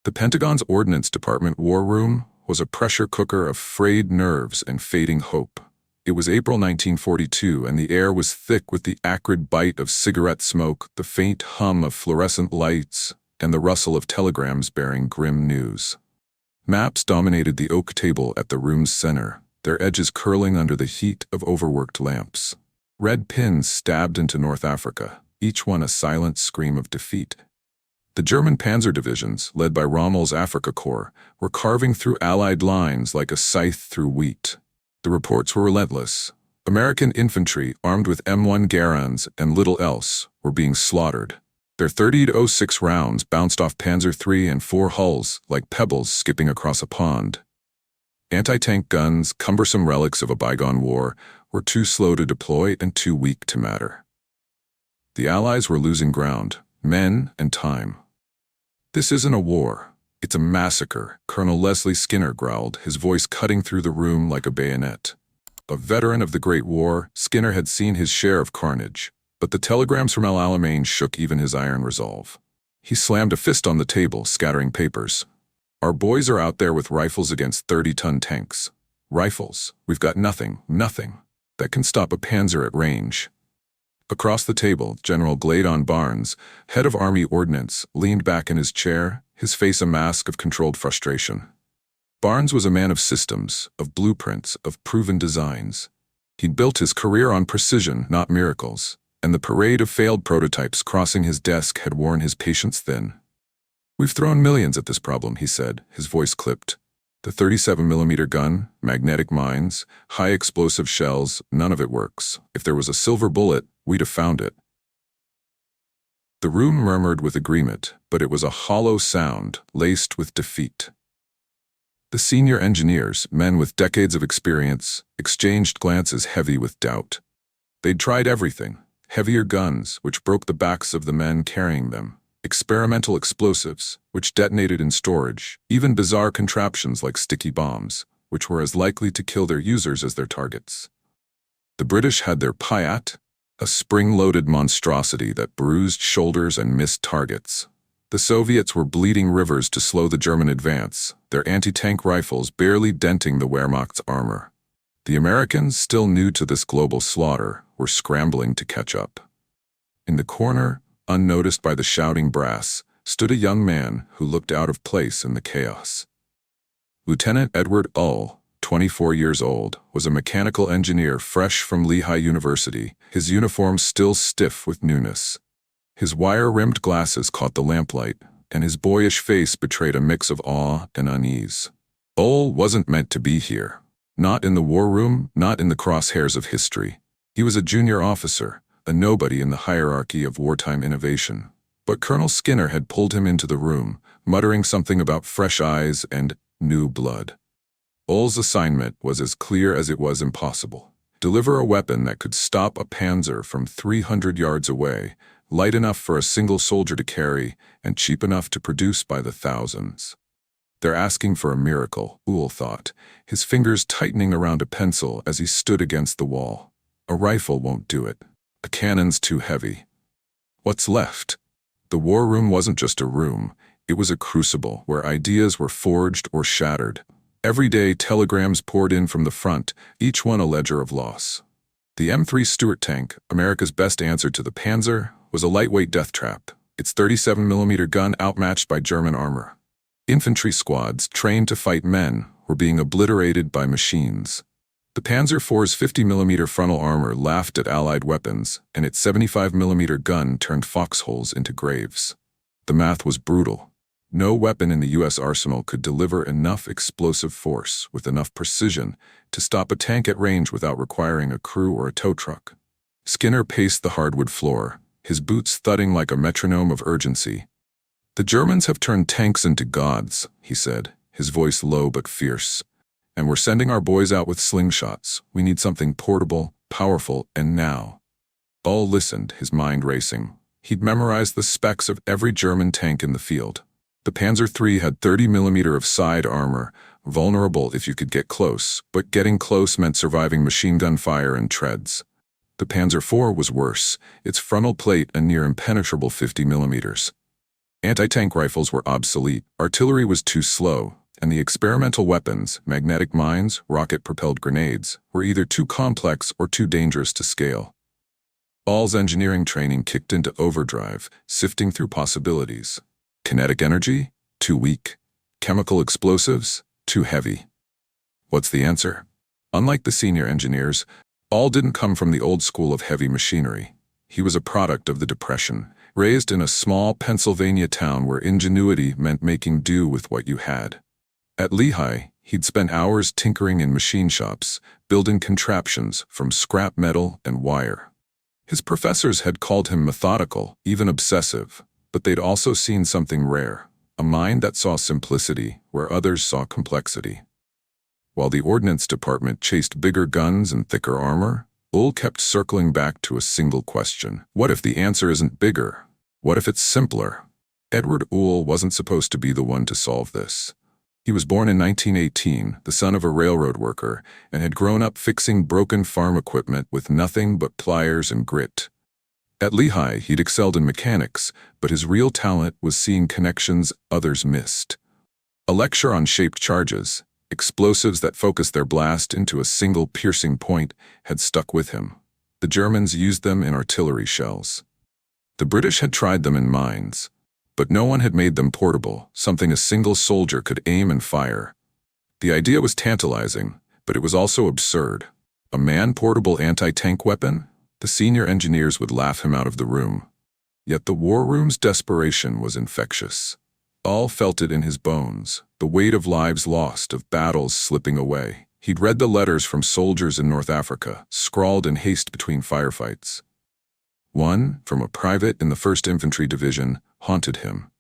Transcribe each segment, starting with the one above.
The Pentagon's Ordnance Department war room was a pressure cooker of frayed nerves and fading hope. It was April 1942, and the air was thick with the acrid bite of cigarette smoke, the faint hum of fluorescent lights, and the rustle of telegrams bearing grim news. Maps dominated the oak table at the room's center, their edges curling under the heat of overworked lamps. Red pins stabbed into North Africa, each one a silent scream of defeat. The German Panzer divisions, led by Rommel's Afrika Korps, were carving through Allied lines like a scythe through wheat. The reports were relentless. American infantry, armed with M1 Garands and little else, were being slaughtered. Their .30-06 rounds bounced off Panzer III and IV hulls like pebbles skipping across a pond. Anti-tank guns, cumbersome relics of a bygone war, were too slow to deploy and too weak to matter. The Allies were losing ground, men and time. "This isn't a war. It's a massacre," Colonel Leslie Skinner growled, his voice cutting through the room like a bayonet. A veteran of the Great War, Skinner had seen his share of carnage, but the telegrams from El Alamein shook even his iron resolve. He slammed a fist on the table, scattering papers. "Our boys are out there with rifles against 30-ton tanks. Rifles. We've got nothing that can stop a panzer at range." Across the table, General Glaydon Barnes, head of Army Ordnance, leaned back in his chair, his face a mask of controlled frustration. Barnes was a man of systems, of blueprints, of proven designs. He'd built his career on precision, not miracles, and the parade of failed prototypes crossing his desk had worn his patience thin. "We've thrown millions at this problem," he said, his voice clipped. "The 37mm gun, magnetic mines, high explosive shells, none of it works. If there was a silver bullet, we'd have found it." The room murmured with agreement, but it was a hollow sound, laced with defeat. The senior engineers, men with decades of experience, exchanged glances heavy with doubt. They'd tried everything: heavier guns, which broke the backs of the men carrying them, experimental explosives, which detonated in storage, even bizarre contraptions like sticky bombs, which were as likely to kill their users as their targets. The British had their Payat, a spring-loaded monstrosity that bruised shoulders and missed targets. The Soviets were bleeding rivers to slow the German advance, their anti-tank rifles barely denting the Wehrmacht's armor. The Americans, still new to this global slaughter, were scrambling to catch up. In the corner, unnoticed by the shouting brass, stood a young man who looked out of place in the chaos. Lieutenant Edward Ull, 24 years old, was a mechanical engineer fresh from Lehigh University, his uniform still stiff with newness. His wire-rimmed glasses caught the lamplight, and his boyish face betrayed a mix of awe and unease. Ull wasn't meant to be here. Not in the war room, not in the crosshairs of history. He was a junior officer, a nobody in the hierarchy of wartime innovation. But Colonel Skinner had pulled him into the room, muttering something about fresh eyes and new blood. Ull's assignment was as clear as it was impossible. Deliver a weapon that could stop a panzer from 300 yards away, light enough for a single soldier to carry, and cheap enough to produce by the thousands. "They're asking for a miracle," Ull thought, his fingers tightening around a pencil as he stood against the wall. "A rifle won't do it. A cannon's too heavy." What's left? The war room wasn't just a room. It was a crucible where ideas were forged or shattered. Every day telegrams poured in from the front, each one a ledger of loss. The M3 Stuart tank, America's best answer to the Panzer, was a lightweight death trap, its 37mm gun outmatched by German armor. Infantry squads, trained to fight men, were being obliterated by machines. The Panzer IV's 50mm frontal armor laughed at Allied weapons, and its 75mm gun turned foxholes into graves. The math was brutal. No weapon in the U.S. arsenal could deliver enough explosive force with enough precision to stop a tank at range without requiring a crew or a tow truck. Skinner paced the hardwood floor, his boots thudding like a metronome of urgency. "The Germans have turned tanks into gods," he said, his voice low but fierce. "And we're sending our boys out with slingshots. We need something portable, powerful, and now." Ull listened, his mind racing. He'd memorized the specs of every German tank in the field. The Panzer III had 30mm of side armor, vulnerable if you could get close, but getting close meant surviving machine gun fire and treads. The Panzer IV was worse, its frontal plate a near impenetrable 50mm. Anti-tank rifles were obsolete, artillery was too slow, and the experimental weapons, magnetic mines, rocket-propelled grenades, were either too complex or too dangerous to scale. Uhl's engineering training kicked into overdrive, sifting through possibilities. Kinetic energy? Too weak. Chemical explosives? Too heavy. What's the answer? Unlike the senior engineers, Uhl didn't come from the old school of heavy machinery. He was a product of the Depression, raised in a small Pennsylvania town where ingenuity meant making do with what you had. At Lehigh, he'd spent hours tinkering in machine shops, building contraptions from scrap metal and wire. His professors had called him methodical, even obsessive, but they'd also seen something rare, a mind that saw simplicity where others saw complexity. While the Ordnance Department chased bigger guns and thicker armor, Uhl kept circling back to a single question. What if the answer isn't bigger? What if it's simpler? Edward Uhl wasn't supposed to be the one to solve this. He was born in 1918, the son of a railroad worker, and had grown up fixing broken farm equipment with nothing but pliers and grit. At Lehigh, he'd excelled in mechanics, but his real talent was seeing connections others missed. A lecture on shaped charges, explosives that focused their blast into a single piercing point, had stuck with him. The Germans used them in artillery shells. The British had tried them in mines, but no one had made them portable, something a single soldier could aim and fire. The idea was tantalizing, but it was also absurd. A man-portable anti-tank weapon? The senior engineers would laugh him out of the room. Yet the war room's desperation was infectious. Uhl felt it in his bones, the weight of lives lost, of battles slipping away. He'd read the letters from soldiers in North Africa, scrawled in haste between firefights. One, from a private in the 1st Infantry Division, haunted him.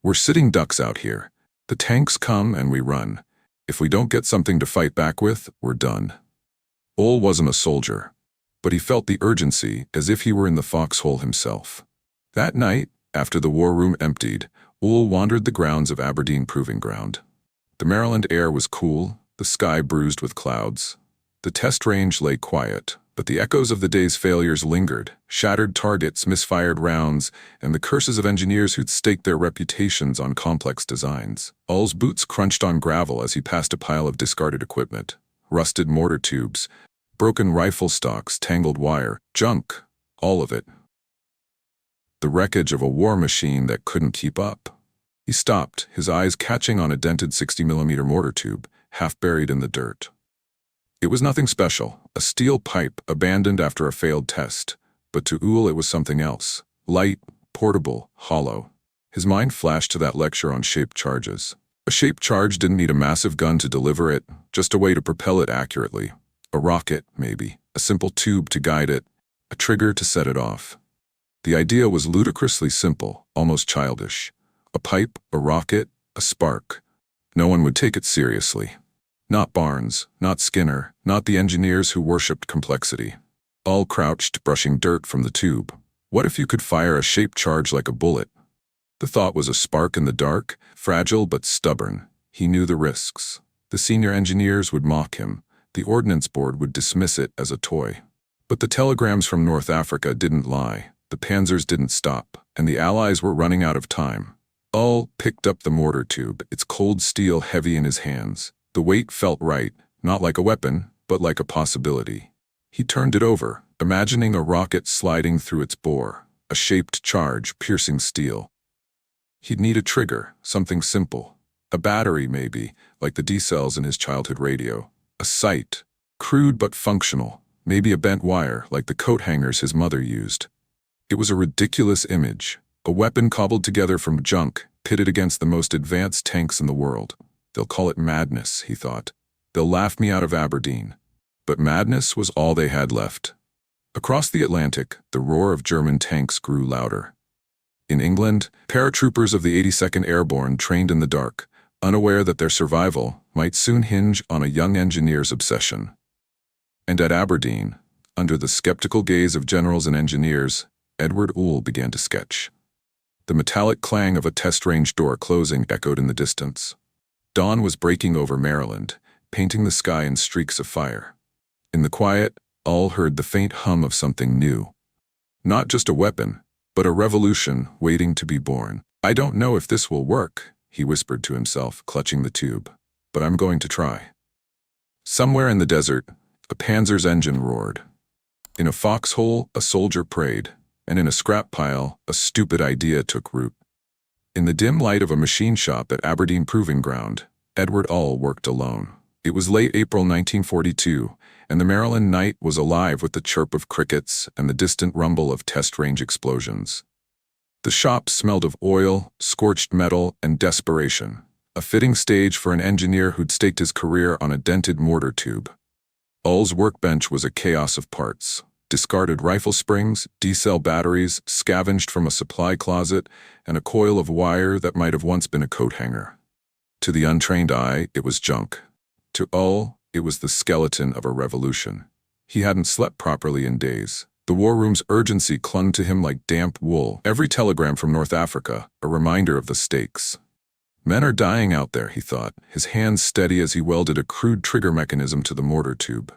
"We're sitting ducks out here. The tanks come and we run. If we don't get something to fight back with, we're done." Uhl wasn't a soldier, but he felt the urgency as if he were in the foxhole himself. That night, after the war room emptied, Uhl wandered the grounds of Aberdeen Proving Ground. The Maryland air was cool, the sky bruised with clouds. The test range lay quiet, but the echoes of the day's failures lingered, shattered targets, misfired rounds, and the curses of engineers who'd staked their reputations on complex designs. Uhl's boots crunched on gravel as he passed a pile of discarded equipment, rusted mortar tubes, broken rifle stocks, tangled wire, junk, all of it. The wreckage of a war machine that couldn't keep up. He stopped, his eyes catching on a dented 60mm mortar tube, half buried in the dirt. It was nothing special, a steel pipe abandoned after a failed test, but to Uhl it was something else. Light, portable, hollow. His mind flashed to that lecture on shaped charges. A shaped charge didn't need a massive gun to deliver it, just a way to propel it accurately. A rocket, maybe, a simple tube to guide it, a trigger to set it off. The idea was ludicrously simple, almost childish. A pipe, a rocket, a spark. No one would take it seriously. Not Barnes, not Skinner, not the engineers who worshipped complexity. Uhl crouched, brushing dirt from the tube. What if you could fire a shaped charge like a bullet? The thought was a spark in the dark, fragile but stubborn. He knew the risks. The senior engineers would mock him. The Ordnance Board would dismiss it as a toy. But the telegrams from North Africa didn't lie. The Panzers didn't stop, and the Allies were running out of time. Uhl picked up the mortar tube, its cold steel heavy in his hands. The weight felt right, not like a weapon, but like a possibility. He turned it over, imagining a rocket sliding through its bore, a shaped charge piercing steel. He'd need a trigger, something simple. A battery, maybe, like the D-cells in his childhood radio. A sight, crude but functional, maybe a bent wire like the coat hangers his mother used. It was a ridiculous image, a weapon cobbled together from junk, pitted against the most advanced tanks in the world. They'll call it madness, he thought. They'll laugh me out of Aberdeen. But madness was all they had left. Across the Atlantic, the roar of German tanks grew louder. In England, paratroopers of the 82nd Airborne trained in the dark, unaware that their survival might soon hinge on a young engineer's obsession. And at Aberdeen, under the skeptical gaze of generals and engineers, Edward Uhl began to sketch. The metallic clang of a test range door closing echoed in the distance. Dawn was breaking over Maryland, painting the sky in streaks of fire. In the quiet, Uhl heard the faint hum of something new. Not just a weapon, but a revolution waiting to be born. "I don't know if this will work," he whispered to himself, clutching the tube. "But I'm going to try." Somewhere in the desert, a Panzer's engine roared. In a foxhole, a soldier prayed, and in a scrap pile, a stupid idea took root. In the dim light of a machine shop at Aberdeen Proving Ground, Edward Ull worked alone. It was late April 1942, and the Maryland night was alive with the chirp of crickets and the distant rumble of test-range explosions. The shop smelled of oil, scorched metal, and desperation, a fitting stage for an engineer who'd staked his career on a dented mortar tube. Ull's workbench was a chaos of parts. Discarded rifle springs, D-cell batteries, scavenged from a supply closet, and a coil of wire that might have once been a coat hanger. To the untrained eye, it was junk. To Ull, it was the skeleton of a revolution. He hadn't slept properly in days. The war room's urgency clung to him like damp wool. Every telegram from North Africa, a reminder of the stakes. Men are dying out there, he thought, his hands steady as he welded a crude trigger mechanism to the mortar tube.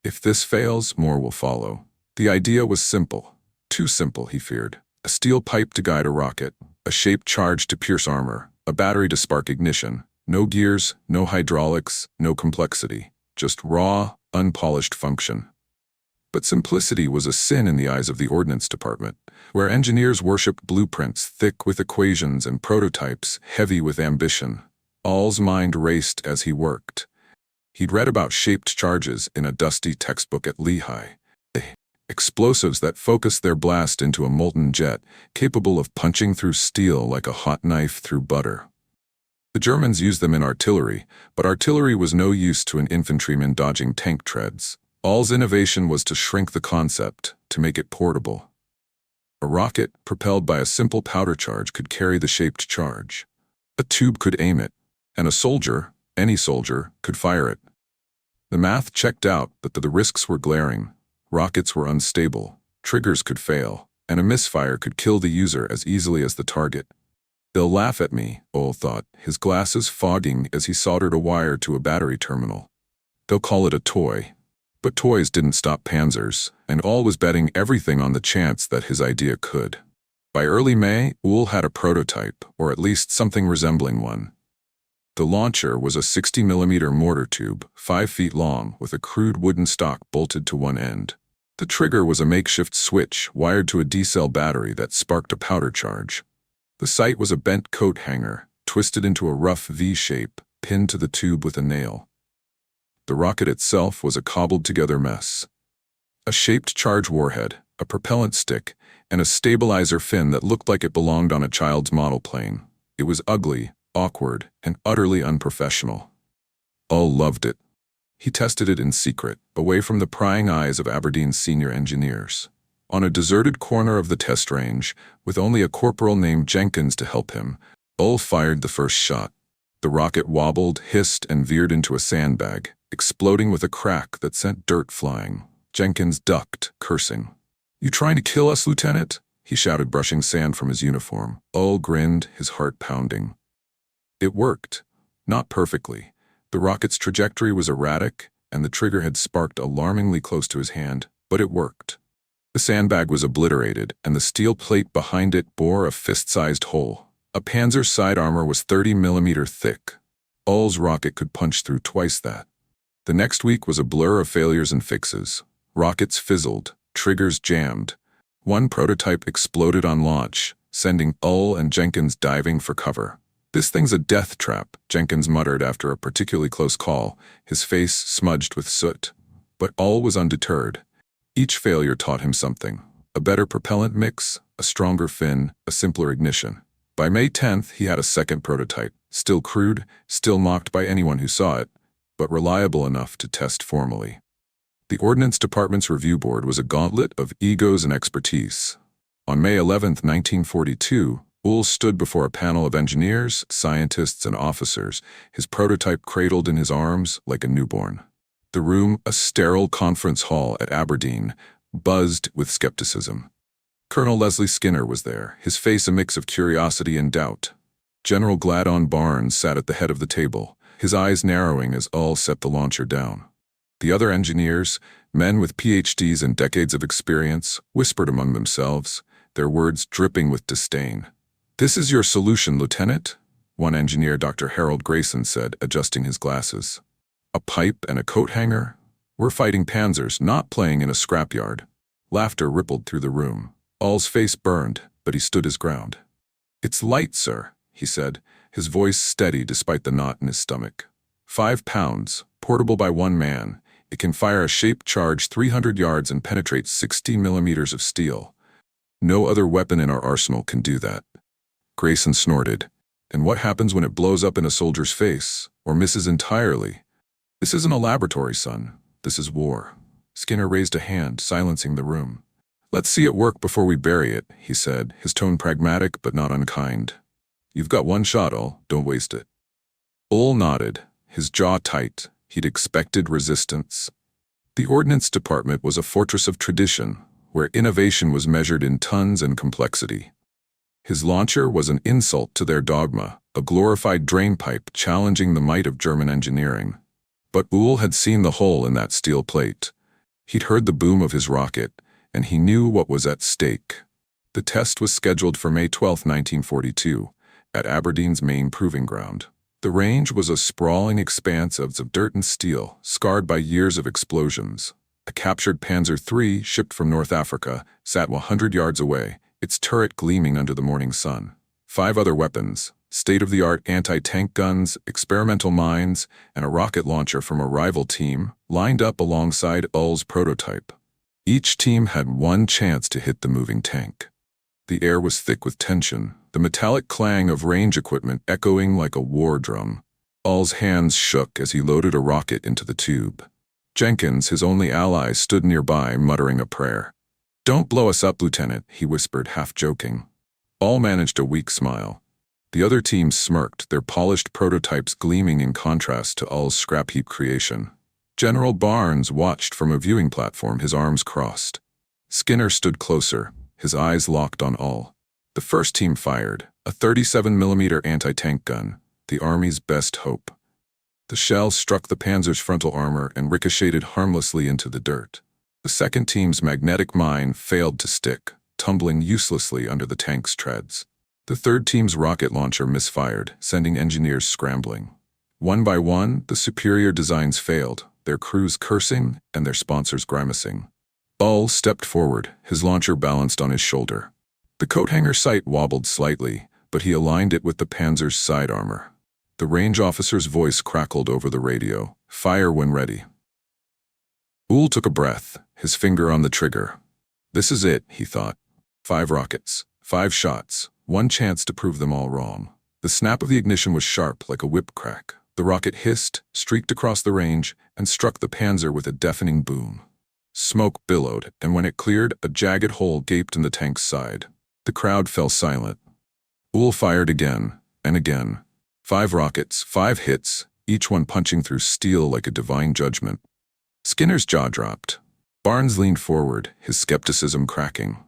If this fails, more will follow. The idea was simple. Too simple, he feared. A steel pipe to guide a rocket, a shaped charge to pierce armor, a battery to spark ignition. No gears, no hydraulics, no complexity. Just raw, unpolished function. But simplicity was a sin in the eyes of the Ordnance Department, where engineers worshipped blueprints thick with equations and prototypes heavy with ambition. Ull's mind raced as he worked. He'd read about shaped charges in a dusty textbook at Lehigh. Explosives that focused their blast into a molten jet, capable of punching through steel like a hot knife through butter. The Germans used them in artillery, but artillery was no use to an infantryman dodging tank treads. Ull's innovation was to shrink the concept, to make it portable. A rocket, propelled by a simple powder charge, could carry the shaped charge. A tube could aim it, and a soldier, any soldier, could fire it. The math checked out, but the risks were glaring. Rockets were unstable, triggers could fail, and a misfire could kill the user as easily as the target. "They'll laugh at me," Ull thought, his glasses fogging as he soldered a wire to a battery terminal. "They'll call it a toy." But toys didn't stop Panzers, and Ull was betting everything on the chance that his idea could. By early May, Ull had a prototype, or at least something resembling one. The launcher was a 60mm mortar tube, 5 feet long, with a crude wooden stock bolted to one end. The trigger was a makeshift switch wired to a D-cell battery that sparked a powder charge. The sight was a bent coat hanger, twisted into a rough V shape, pinned to the tube with a nail. The rocket itself was a cobbled-together mess. A shaped charge warhead, a propellant stick, and a stabilizer fin that looked like it belonged on a child's model plane. It was ugly, awkward, and utterly unprofessional. Ull loved it. He tested it in secret, away from the prying eyes of Aberdeen's senior engineers. On a deserted corner of the test range, with only a corporal named Jenkins to help him, Ull fired the first shot. The rocket wobbled, hissed, and veered into a sandbag, exploding with a crack that sent dirt flying. Jenkins ducked, cursing. "You trying to kill us, Lieutenant?" he shouted, brushing sand from his uniform. Ull grinned, his heart pounding. It worked. Not perfectly. The rocket's trajectory was erratic, and the trigger had sparked alarmingly close to his hand, but it worked. The sandbag was obliterated, and the steel plate behind it bore a fist-sized hole. A Panzer's side armor was 30mm thick. Ull's rocket could punch through twice that. The next week was a blur of failures and fixes. Rockets fizzled, triggers jammed. One prototype exploded on launch, sending Ull and Jenkins diving for cover. "This thing's a death trap," Jenkins muttered after a particularly close call, his face smudged with soot. But Ull was undeterred. Each failure taught him something. A better propellant mix, a stronger fin, a simpler ignition. By May 10th, he had a second prototype, still crude, still mocked by anyone who saw it, but reliable enough to test formally. The Ordnance Department's review board was a gauntlet of egos and expertise. On May 11, 1942, Ull stood before a panel of engineers, scientists, and officers, his prototype cradled in his arms like a newborn. The room, a sterile conference hall at Aberdeen, buzzed with skepticism. Colonel Leslie Skinner was there, his face a mix of curiosity and doubt. General Gladon Barnes sat at the head of the table, his eyes narrowing as Ull set the launcher down. The other engineers, men with PhDs and decades of experience, whispered among themselves, their words dripping with disdain. "This is your solution, Lieutenant," one engineer, Dr. Harold Grayson, said, adjusting his glasses. "A pipe and a coat hanger? We're fighting panzers, not playing in a scrapyard." Laughter rippled through the room. All's face burned, but he stood his ground. "It's light, sir," he said, his voice steady despite the knot in his stomach. 5 pounds, portable by one man. It can fire a shaped charge 300 yards and penetrate 60 millimeters of steel. No other weapon in our arsenal can do that." Grayson snorted. "And what happens when it blows up in a soldier's face, or misses entirely?" "This isn't a laboratory, son. This is war." Skinner raised a hand, silencing the room. "Let's see it work before we bury it," he said, his tone pragmatic but not unkind. "You've got one shot, Ull. Don't waste it." Ull nodded, his jaw tight. He'd expected resistance. The Ordnance Department was a fortress of tradition, where innovation was measured in tons and complexity. His launcher was an insult to their dogma, a glorified drainpipe challenging the might of German engineering. But Ull had seen the hole in that steel plate. He'd heard the boom of his rocket, and he knew what was at stake. The test was scheduled for May 12, 1942, at Aberdeen's main proving ground. The range was a sprawling expanse of dirt and steel, scarred by years of explosions. A captured Panzer III, shipped from North Africa, sat 100 yards away, its turret gleaming under the morning sun. 5 other weapons, state-of-the-art anti-tank guns, experimental mines, and a rocket launcher from a rival team, lined up alongside Ull's prototype. Each team had one chance to hit the moving tank. The air was thick with tension, the metallic clang of range equipment echoing like a war drum. Ull's hands shook as he loaded a rocket into the tube. Jenkins, his only ally, stood nearby, muttering a prayer. "Don't blow us up, Lieutenant," he whispered, half joking. Ull managed a weak smile. The other teams smirked, their polished prototypes gleaming in contrast to Ull's scrap heap creation. General Barnes watched from a viewing platform, his arms crossed. Skinner stood closer, his eyes locked on Ull. The first team fired, a 37mm anti-tank gun, the Army's best hope. The shell struck the Panzer's frontal armor and ricocheted harmlessly into the dirt. The second team's magnetic mine failed to stick, tumbling uselessly under the tank's treads. The third team's rocket launcher misfired, sending engineers scrambling. One by one, the superior designs failed, their crews cursing and their sponsors grimacing. Ull stepped forward, his launcher balanced on his shoulder. The coat hanger sight wobbled slightly, but he aligned it with the Panzer's side armor. The range officer's voice crackled over the radio, "Fire when ready." Ull took a breath, his finger on the trigger. This is it, he thought. 5 rockets, 5 shots, one chance to prove them all wrong. The snap of the ignition was sharp, like a whip crack. The rocket hissed, streaked across the range, and struck the Panzer with a deafening boom. Smoke billowed, and when it cleared, a jagged hole gaped in the tank's side. The crowd fell silent. Ull fired again, and again. 5 rockets, 5 hits, each one punching through steel like a divine judgment. Skinner's jaw dropped. Barnes leaned forward, his skepticism cracking.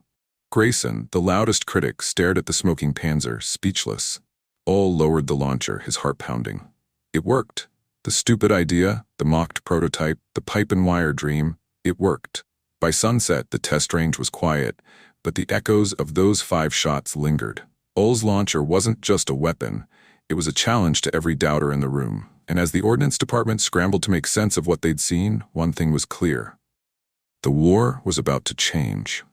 Grayson, the loudest critic, stared at the smoking Panzer, speechless. Ull lowered the launcher, his heart pounding. It worked. The stupid idea, the mocked prototype, the pipe and wire dream, it worked. By sunset, the test range was quiet, but the echoes of those 5 shots lingered. Ull's launcher wasn't just a weapon, it was a challenge to every doubter in the room. And as the Ordnance Department scrambled to make sense of what they'd seen, one thing was clear. The war was about to change.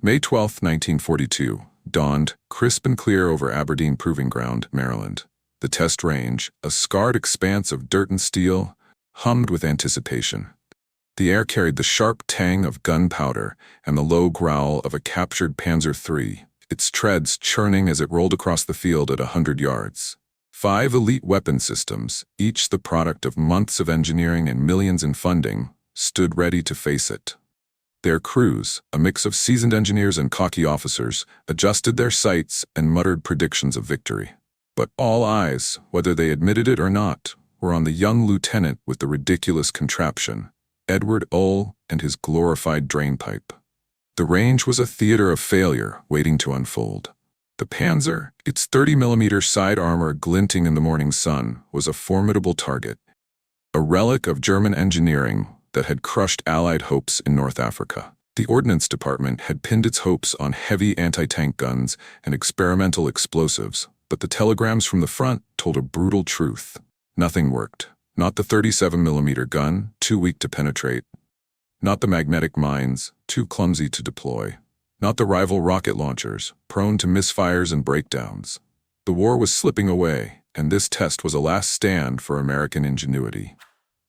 May 12, 1942, dawned, crisp and clear over Aberdeen Proving Ground, Maryland. The test range, a scarred expanse of dirt and steel, hummed with anticipation. The air carried the sharp tang of gunpowder and the low growl of a captured Panzer III, its treads churning as it rolled across the field at 100 yards. 5 elite weapon systems, each the product of months of engineering and millions in funding, stood ready to face it. Their crews, a mix of seasoned engineers and cocky officers, adjusted their sights and muttered predictions of victory. But all eyes, whether they admitted it or not, were on the young lieutenant with the ridiculous contraption, Edward Ull and his glorified drainpipe. The range was a theater of failure waiting to unfold. The Panzer, its 30mm side armor glinting in the morning sun, was a formidable target, a relic of German engineering that had crushed Allied hopes in North Africa. The Ordnance Department had pinned its hopes on heavy anti-tank guns and experimental explosives, but the telegrams from the front told a brutal truth. Nothing worked. Not the 37mm gun, too weak to penetrate. Not the magnetic mines, too clumsy to deploy. Not the rival rocket launchers, prone to misfires and breakdowns. The war was slipping away, and this test was a last stand for American ingenuity.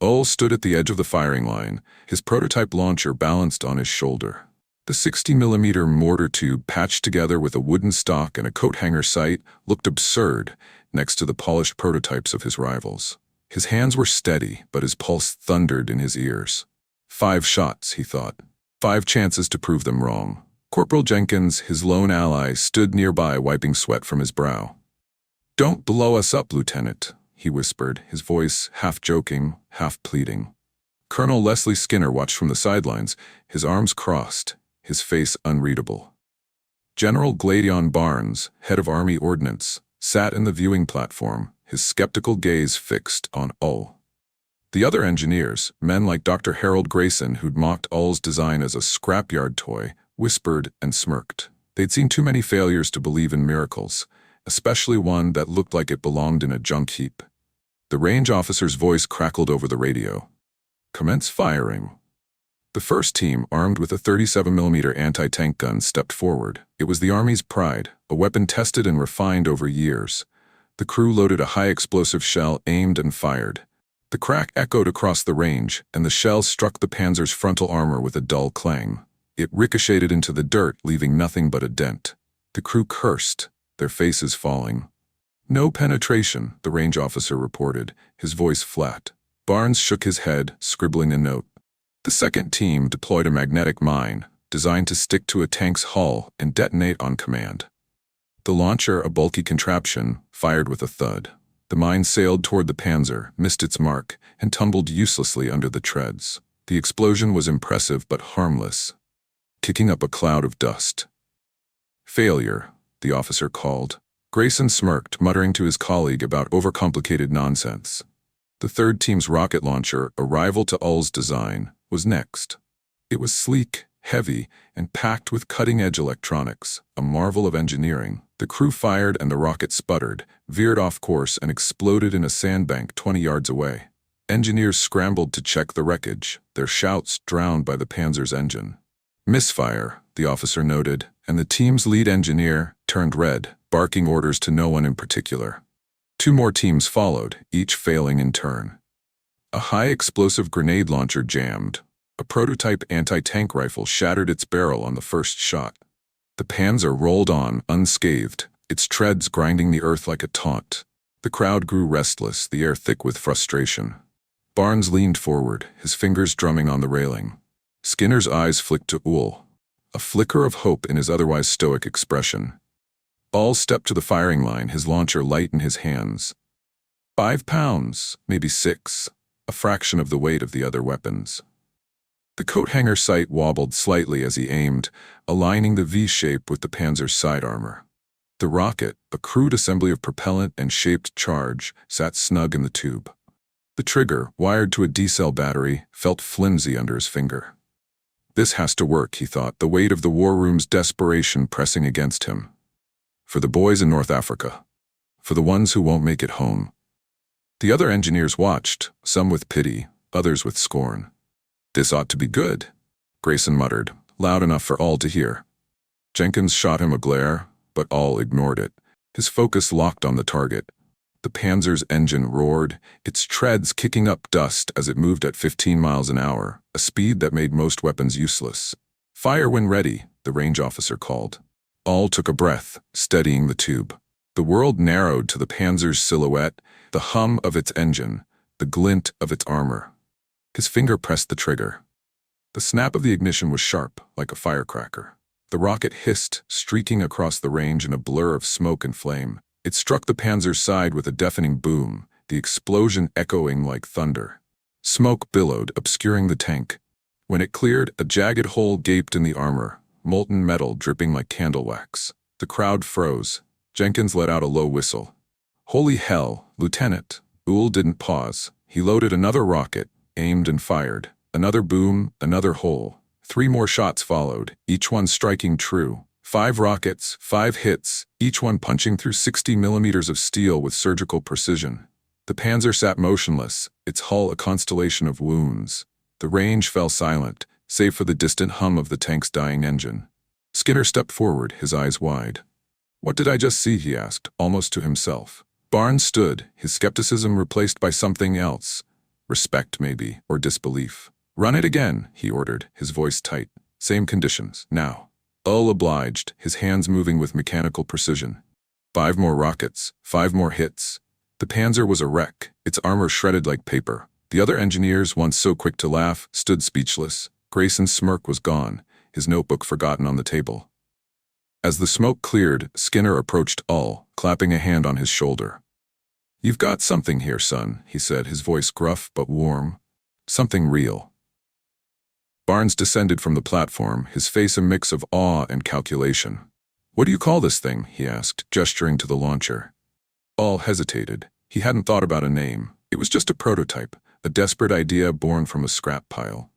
Ull stood at the edge of the firing line, his prototype launcher balanced on his shoulder. The 60mm mortar tube patched together with a wooden stock and a coat-hanger sight looked absurd next to the polished prototypes of his rivals. His hands were steady, but his pulse thundered in his ears. 5 shots, he thought. 5 chances to prove them wrong. Corporal Jenkins, his lone ally, stood nearby wiping sweat from his brow. "Don't blow us up, Lieutenant," he whispered, his voice half joking, half pleading. Colonel Leslie Skinner watched from the sidelines, his arms crossed, his face unreadable. General Gladion Barnes, head of Army Ordnance, sat in the viewing platform, his skeptical gaze fixed on Ull. The other engineers, men like Dr. Harold Grayson, who'd mocked Ull's design as a scrapyard toy, whispered and smirked. They'd seen too many failures to believe in miracles, especially one that looked like it belonged in a junk heap. The range officer's voice crackled over the radio. "Commence firing." The first team, armed with a 37mm anti-tank gun, stepped forward. It was the Army's pride, a weapon tested and refined over years. The crew loaded a high-explosive shell, aimed and fired. The crack echoed across the range, and the shell struck the Panzer's frontal armor with a dull clang. It ricocheted into the dirt, leaving nothing but a dent. The crew cursed, their faces falling. "No penetration," the range officer reported, his voice flat. Barnes shook his head, scribbling a note. The second team deployed a magnetic mine, designed to stick to a tank's hull and detonate on command. The launcher, a bulky contraption, fired with a thud. The mine sailed toward the Panzer, missed its mark, and tumbled uselessly under the treads. The explosion was impressive but harmless, kicking up a cloud of dust. "Failure," the officer called. Grayson smirked, muttering to his colleague about overcomplicated nonsense. The third team's rocket launcher, a rival to Ull's design, was next. It was sleek, heavy, and packed with cutting-edge electronics, a marvel of engineering. The crew fired and the rocket sputtered, veered off course, and exploded in a sandbank 20 yards away. Engineers scrambled to check the wreckage, their shouts drowned by the Panzer's engine. "Misfire," the officer noted, and the team's lead engineer turned red, barking orders to no one in particular. 2 more teams followed, each failing in turn. A high-explosive grenade launcher jammed. A prototype anti-tank rifle shattered its barrel on the first shot. The Panzer rolled on, unscathed, its treads grinding the earth like a taunt. The crowd grew restless, the air thick with frustration. Barnes leaned forward, his fingers drumming on the railing. Skinner's eyes flicked to Ull, a flicker of hope in his otherwise stoic expression. Ull stepped to the firing line, his launcher light in his hands. 5 pounds, maybe 6, a fraction of the weight of the other weapons. The coat-hanger sight wobbled slightly as he aimed, aligning the V-shape with the Panzer's side armor. The rocket, a crude assembly of propellant and shaped charge, sat snug in the tube. The trigger, wired to a D-cell battery, felt flimsy under his finger. This has to work, he thought, the weight of the war room's desperation pressing against him. For the boys in North Africa. For the ones who won't make it home. The other engineers watched, some with pity, others with scorn. "This ought to be good," Grayson muttered, loud enough for all to hear. Jenkins shot him a glare, but all ignored it. His focus locked on the target. The Panzer's engine roared, its treads kicking up dust as it moved at 15 miles an hour, a speed that made most weapons useless. "Fire when ready," the range officer called. All took a breath, steadying the tube. The world narrowed to the Panzer's silhouette, the hum of its engine, the glint of its armor. His finger pressed the trigger. The snap of the ignition was sharp, like a firecracker. The rocket hissed, streaking across the range in a blur of smoke and flame. It struck the Panzer's side with a deafening boom, the explosion echoing like thunder. Smoke billowed, obscuring the tank. When it cleared, a jagged hole gaped in the armor, molten metal dripping like candle wax. The crowd froze. Jenkins let out a low whistle. "Holy hell, Lieutenant!" Ull didn't pause. He loaded another rocket, aimed and fired. Another boom, another hole. 3 more shots followed, each one striking true. 5 rockets, 5 hits, each one punching through 60 millimeters of steel with surgical precision. The Panzer sat motionless, its hull a constellation of wounds. The range fell silent, save for the distant hum of the tank's dying engine. Skinner stepped forward, his eyes wide. "What did I just see?" he asked, almost to himself. Barnes stood, his skepticism replaced by something else. Respect, maybe, or disbelief. "Run it again," he ordered, his voice tight. "Same conditions, now." Ull obliged, his hands moving with mechanical precision. 5 more rockets, 5 more hits. The Panzer was a wreck, its armor shredded like paper. The other engineers, once so quick to laugh, stood speechless. Grayson's smirk was gone, his notebook forgotten on the table. As the smoke cleared, Skinner approached Ull, clapping a hand on his shoulder. "You've got something here, son," he said, his voice gruff but warm. "Something real." Barnes descended from the platform, his face a mix of awe and calculation. "What do you call this thing?" he asked, gesturing to the launcher. Ull hesitated. He hadn't thought about a name. It was just a prototype, a desperate idea born from a scrap pile.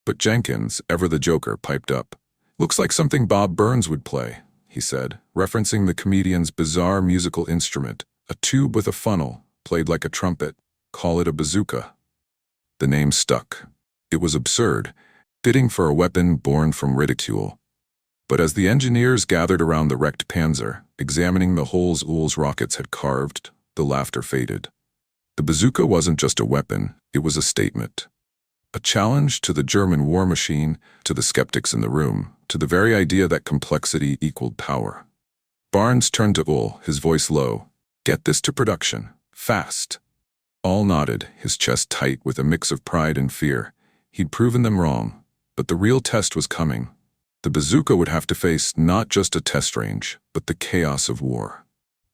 But Jenkins, ever the joker, piped up. "Looks like something Bob Burns would play," he said, referencing the comedian's bizarre musical instrument, a tube with a funnel, played like a trumpet. "Call it a bazooka." The name stuck. It was absurd, fitting for a weapon born from ridicule. But as the engineers gathered around the wrecked Panzer, examining the holes Ull's rockets had carved, the laughter faded. The bazooka wasn't just a weapon, it was a statement. A challenge to the German war machine, to the skeptics in the room, to the very idea that complexity equaled power. Barnes turned to Ull, his voice low. "Get this to production. Fast." Ull nodded, his chest tight with a mix of pride and fear. He'd proven them wrong, but the real test was coming. The bazooka would have to face not just a test range, but the chaos of war.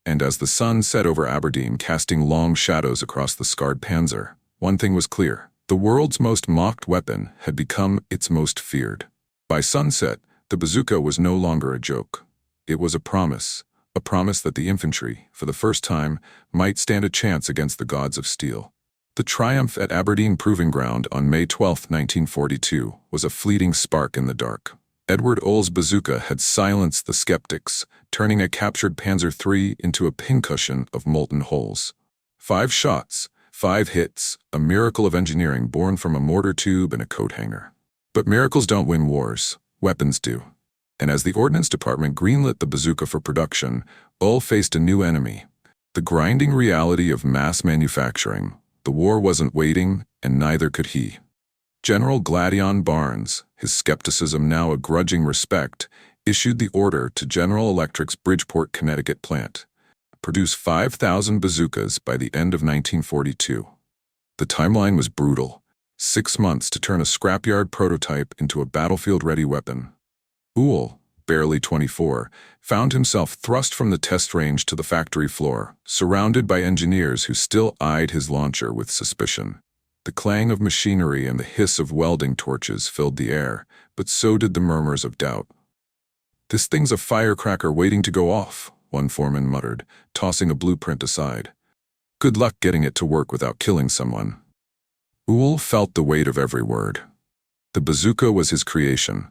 And as the sun set over Aberdeen, casting long shadows across the scarred Panzer, one thing was clear. The world's most mocked weapon had become its most feared. By sunset, the bazooka was no longer a joke. It was a promise that the infantry, for the first time, might stand a chance against the gods of steel. The triumph at Aberdeen Proving Ground on May 12, 1942, was a fleeting spark in the dark. Edward Ull's bazooka had silenced the skeptics, turning a captured Panzer III into a pincushion of molten holes. 5 shots, 5 hits, a miracle of engineering born from a mortar tube and a coat hanger. But miracles don't win wars, weapons do. And as the Ordnance Department greenlit the bazooka for production, Ull faced a new enemy. The grinding reality of mass manufacturing. The war wasn't waiting, and neither could he. General Gladion Barnes, his skepticism now a grudging respect, issued the order to General Electric's Bridgeport, Connecticut plant. Produce 5,000 bazookas by the end of 1942. The timeline was brutal. 6 months to turn a scrapyard prototype into a battlefield-ready weapon. Ull, barely 24, found himself thrust from the test range to the factory floor, surrounded by engineers who still eyed his launcher with suspicion. The clang of machinery and the hiss of welding torches filled the air, but so did the murmurs of doubt. "This thing's a firecracker waiting to go off," one foreman muttered, tossing a blueprint aside. "Good luck getting it to work without killing someone." Ull felt the weight of every word. The bazooka was his creation,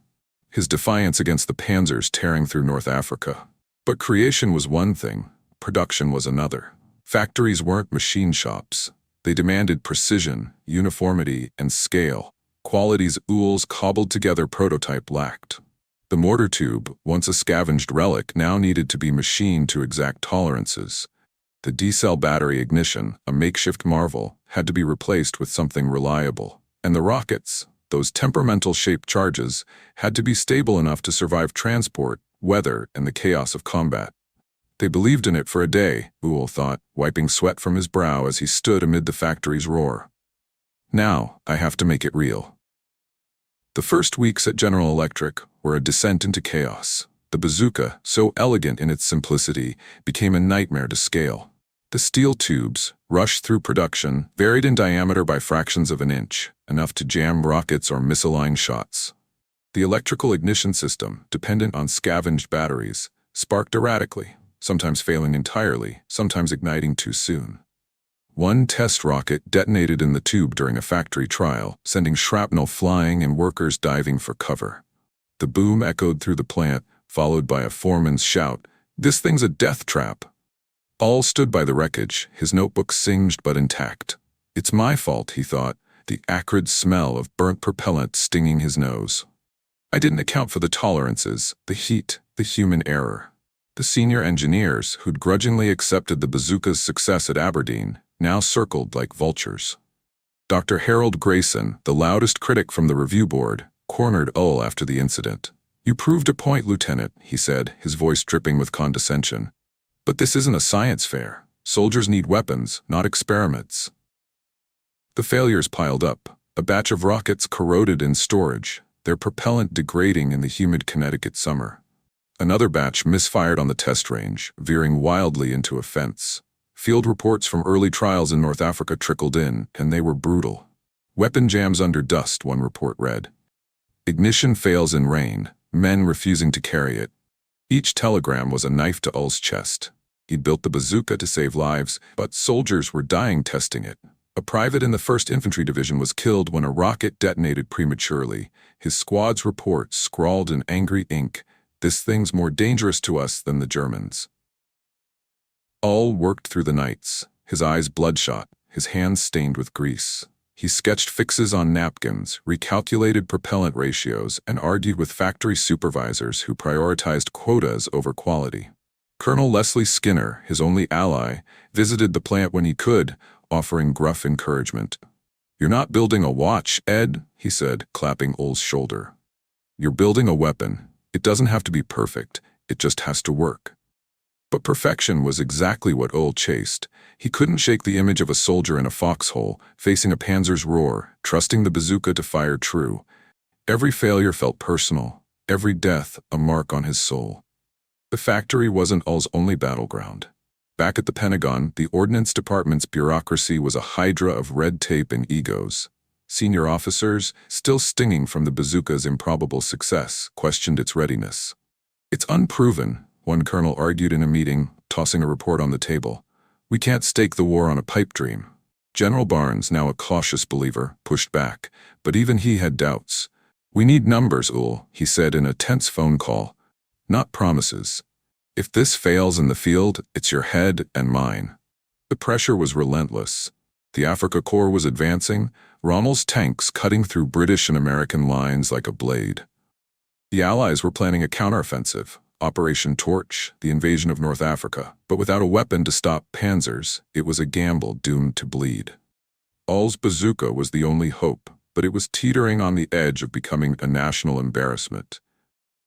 his defiance against the panzers tearing through North Africa. But creation was one thing, production was another. Factories weren't machine shops. They demanded precision, uniformity, and scale, qualities Ull's cobbled-together prototype lacked. The mortar tube, once a scavenged relic, now needed to be machined to exact tolerances. The D-cell battery ignition, a makeshift marvel, had to be replaced with something reliable. And the rockets, those temperamental-shaped charges, had to be stable enough to survive transport, weather, and the chaos of combat. They believed in it for a day, Ull thought, wiping sweat from his brow as he stood amid the factory's roar. Now, I have to make it real. The first weeks at General Electric were a descent into chaos. The bazooka, so elegant in its simplicity, became a nightmare to scale. The steel tubes, rushed through production, varied in diameter by fractions of an inch, enough to jam rockets or misaligned shots. The electrical ignition system, dependent on scavenged batteries, sparked erratically, sometimes failing entirely, sometimes igniting too soon. One test rocket detonated in the tube during a factory trial, sending shrapnel flying and workers diving for cover. The boom echoed through the plant, followed by a foreman's shout, "This thing's a death trap." All stood by the wreckage, his notebook singed but intact. "It's my fault," he thought, the acrid smell of burnt propellant stinging his nose. "I didn't account for the tolerances, the heat, the human error." The senior engineers, who'd grudgingly accepted the Bazooka's success at Aberdeen, now circled like vultures. Dr. Harold Grayson, the loudest critic from the review board, cornered Ull after the incident. "You proved a point, Lieutenant," he said, his voice dripping with condescension. "But this isn't a science fair. Soldiers need weapons, not experiments." The failures piled up. A batch of rockets corroded in storage, their propellant degrading in the humid Connecticut summer. Another batch misfired on the test range, veering wildly into a fence. Field reports from early trials in North Africa trickled in, and they were brutal. "Weapon jams under dust," one report read. "Ignition fails in rain, men refusing to carry it." Each telegram was a knife to Ull's chest. He'd built the Bazooka to save lives, but soldiers were dying testing it. A private in the 1st Infantry Division was killed when a rocket detonated prematurely. His squad's report scrawled in angry ink, "This thing's more dangerous to us than the Germans." Ull worked through the nights, his eyes bloodshot, his hands stained with grease. He sketched fixes on napkins, recalculated propellant ratios, and argued with factory supervisors who prioritized quotas over quality. Colonel Leslie Skinner, his only ally, visited the plant when he could, offering gruff encouragement. "You're not building a watch, Ed," he said, clapping Ull's shoulder. "You're building a weapon. It doesn't have to be perfect, it just has to work." But perfection was exactly what Ull chased. He couldn't shake the image of a soldier in a foxhole, facing a panzer's roar, trusting the Bazooka to fire true. Every failure felt personal, every death a mark on his soul. The factory wasn't Ull's only battleground. Back at the Pentagon, the Ordnance Department's bureaucracy was a hydra of red tape and egos. Senior officers, still stinging from the Bazooka's improbable success, questioned its readiness. "It's unproven," one colonel argued in a meeting, tossing a report on the table. "We can't stake the war on a pipe dream." General Barnes, now a cautious believer, pushed back, but even he had doubts. "We need numbers, Ull," he said in a tense phone call. "Not promises. If this fails in the field, it's your head and mine." The pressure was relentless. The Africa Corps was advancing, Rommel's tanks cutting through British and American lines like a blade. The Allies were planning a counteroffensive, Operation Torch, the invasion of North Africa, but without a weapon to stop panzers, it was a gamble doomed to bleed. Ull's Bazooka was the only hope, but it was teetering on the edge of becoming a national embarrassment.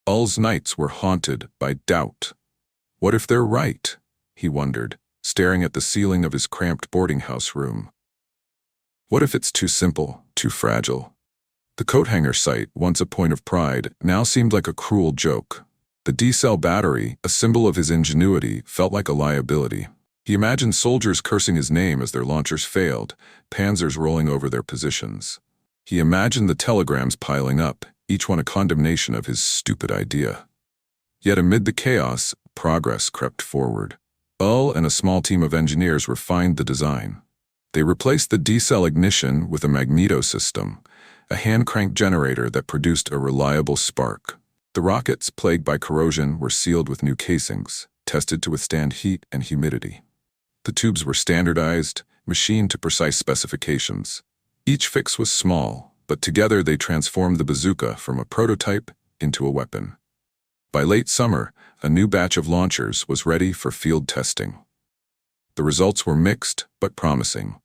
Ull's nights were haunted by doubt. What if they're right? He wondered, staring at the ceiling of his cramped boarding house room. What if it's too simple, too fragile? The coat hanger site, once a point of pride, now seemed like a cruel joke. The D-cell battery, a symbol of his ingenuity, felt like a liability. He imagined soldiers cursing his name as their launchers failed, panzers rolling over their positions. He imagined the telegrams piling up, each one a condemnation of his stupid idea. Yet amid the chaos, progress crept forward. Ull and a small team of engineers refined the design. They replaced the D-cell ignition with a magneto system, a hand-crank generator that produced a reliable spark. The rockets, plagued by corrosion, were sealed with new casings, tested to withstand heat and humidity. The tubes were standardized, machined to precise specifications. Each fix was small, but together they transformed the Bazooka from a prototype into a weapon. By late summer, a new batch of launchers was ready for field testing. The results were mixed but promising.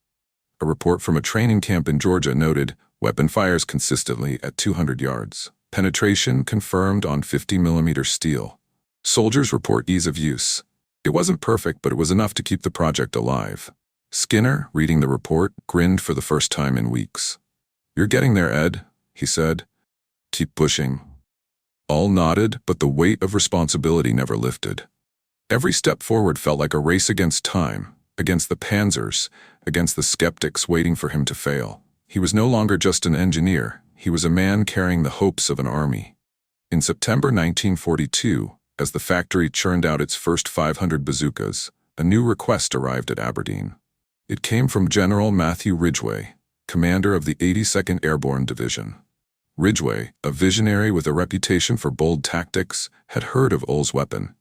A report from a training camp in Georgia noted, weapon fires consistently at 200 yards. Penetration confirmed on 50mm steel. Soldiers report ease of use. It wasn't perfect, but it was enough to keep the project alive. Skinner, reading the report, grinned for the first time in weeks. "You're getting there, Ed," he said. "Keep pushing." All nodded, but the weight of responsibility never lifted. Every step forward felt like a race against time, against the panzers, against the skeptics waiting for him to fail. He was no longer just an engineer. He was a man carrying the hopes of an army. In September 1942, as the factory churned out its first 500 bazookas, a new request arrived at Aberdeen. It came from General Matthew Ridgway, commander of the 82nd Airborne Division. Ridgway, a visionary with a reputation for bold tactics, had heard of Ull's weapon.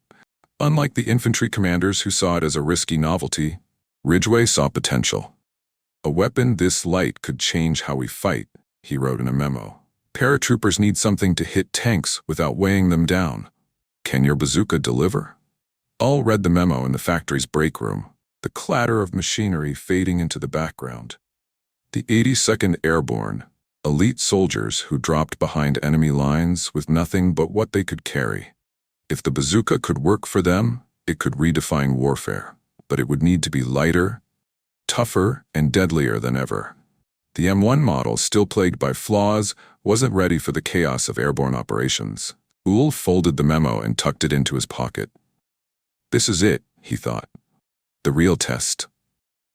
Unlike the infantry commanders who saw it as a risky novelty, Ridgway saw potential. "A weapon this light could change how we fight," he wrote in a memo. "Paratroopers need something to hit tanks without weighing them down. Can your bazooka deliver?" Ull read the memo in the factory's break room, the clatter of machinery fading into the background. The 82nd Airborne, elite soldiers who dropped behind enemy lines with nothing but what they could carry. If the bazooka could work for them, it could redefine warfare, but it would need to be lighter, tougher, and deadlier than ever. The M1 model, still plagued by flaws, wasn't ready for the chaos of airborne operations. Ull folded the memo and tucked it into his pocket. This is it, he thought. The real test.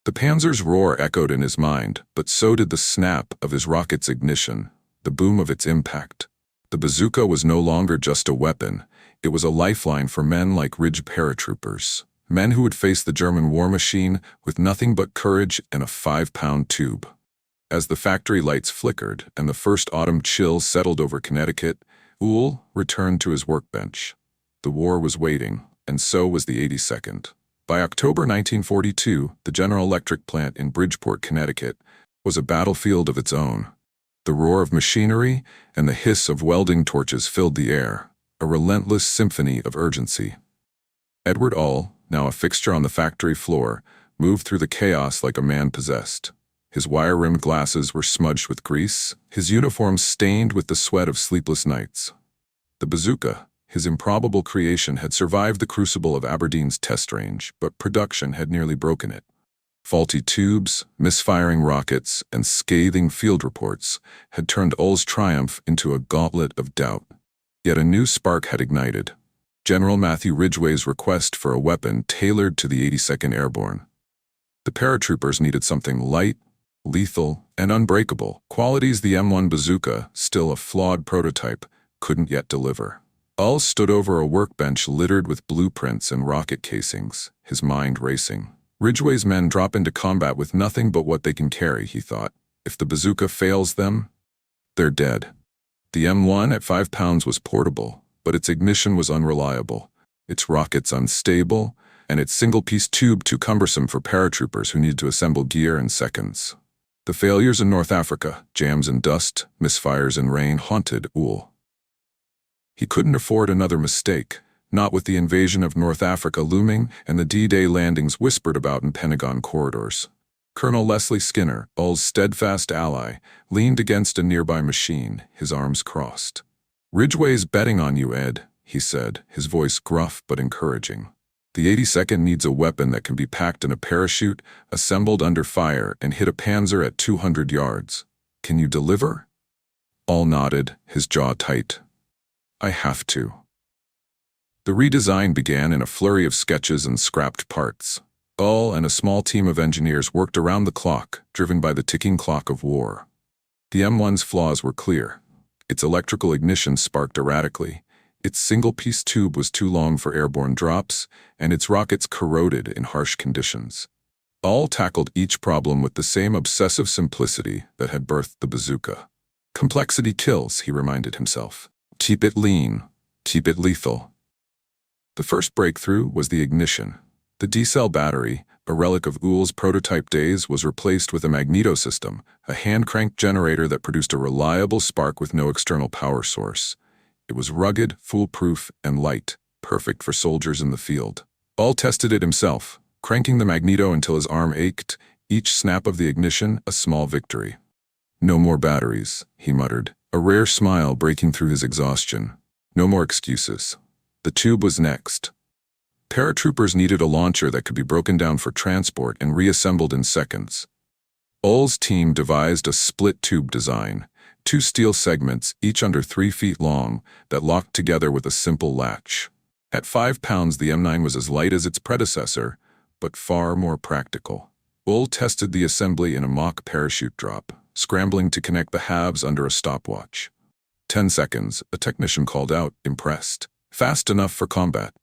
The Panzer's roar echoed in his mind, but so did the snap of his rocket's ignition, the boom of its impact. The bazooka was no longer just a weapon, it was a lifeline for men like Ridge paratroopers, men who would face the German war machine with nothing but courage and a 5-pound tube. As the factory lights flickered and the first autumn chill settled over Connecticut, Ull returned to his workbench. The war was waiting, and so was the 82nd. By October 1942, the General Electric plant in Bridgeport, Connecticut, was a battlefield of its own. The roar of machinery and the hiss of welding torches filled the air, a relentless symphony of urgency. Edward Ull, now a fixture on the factory floor, moved through the chaos like a man possessed. His wire-rimmed glasses were smudged with grease, his uniform stained with the sweat of sleepless nights. The bazooka, his improbable creation, had survived the crucible of Aberdeen's test range, but production had nearly broken it. Faulty tubes, misfiring rockets, and scathing field reports had turned Ull's triumph into a gauntlet of doubt. Yet a new spark had ignited. General Matthew Ridgway's request for a weapon tailored to the 82nd Airborne. The paratroopers needed something light, lethal, and unbreakable, qualities the M1 bazooka, still a flawed prototype, couldn't yet deliver. Ull stood over a workbench littered with blueprints and rocket casings, his mind racing. Ridgway's men drop into combat with nothing but what they can carry, he thought. If the bazooka fails them, they're dead. The M1 at 5 pounds was portable, but its ignition was unreliable, its rockets unstable, and its single-piece tube too cumbersome for paratroopers who needed to assemble gear in seconds. The failures in North Africa, jams and dust, misfires and rain, haunted Ull. He couldn't afford another mistake, not with the invasion of North Africa looming and the D-Day landings whispered about in Pentagon corridors. Colonel Leslie Skinner, Ull's steadfast ally, leaned against a nearby machine, his arms crossed. "Ridgway's betting on you, Ed," he said, his voice gruff but encouraging. "The 82nd needs a weapon that can be packed in a parachute, assembled under fire, and hit a Panzer at 200 yards. Can you deliver?" Ull nodded, his jaw tight. "I have to." The redesign began in a flurry of sketches and scrapped parts. Ull and a small team of engineers worked around the clock, driven by the ticking clock of war. The M1's flaws were clear. Its electrical ignition sparked erratically, its single-piece tube was too long for airborne drops, and its rockets corroded in harsh conditions. Ull tackled each problem with the same obsessive simplicity that had birthed the bazooka. "Complexity kills," he reminded himself. "Keep it lean, keep it lethal." The first breakthrough was the ignition. The D-cell battery, a relic of Ull's prototype days, was replaced with a magneto system, a hand-cranked generator that produced a reliable spark with no external power source. It was rugged, foolproof, and light, perfect for soldiers in the field. Ull tested it himself, cranking the magneto until his arm ached, each snap of the ignition a small victory. "No more batteries," he muttered, a rare smile breaking through his exhaustion. No more excuses. The tube was next. Paratroopers needed a launcher that could be broken down for transport and reassembled in seconds. Ull's team devised a split-tube design, 2 steel segments, each under 3 feet long, that locked together with a simple latch. At 5 pounds, the M9 was as light as its predecessor, but far more practical. Ull tested the assembly in a mock parachute drop, scrambling to connect the halves under a stopwatch. 10 seconds, a technician called out, impressed. Fast enough for combat.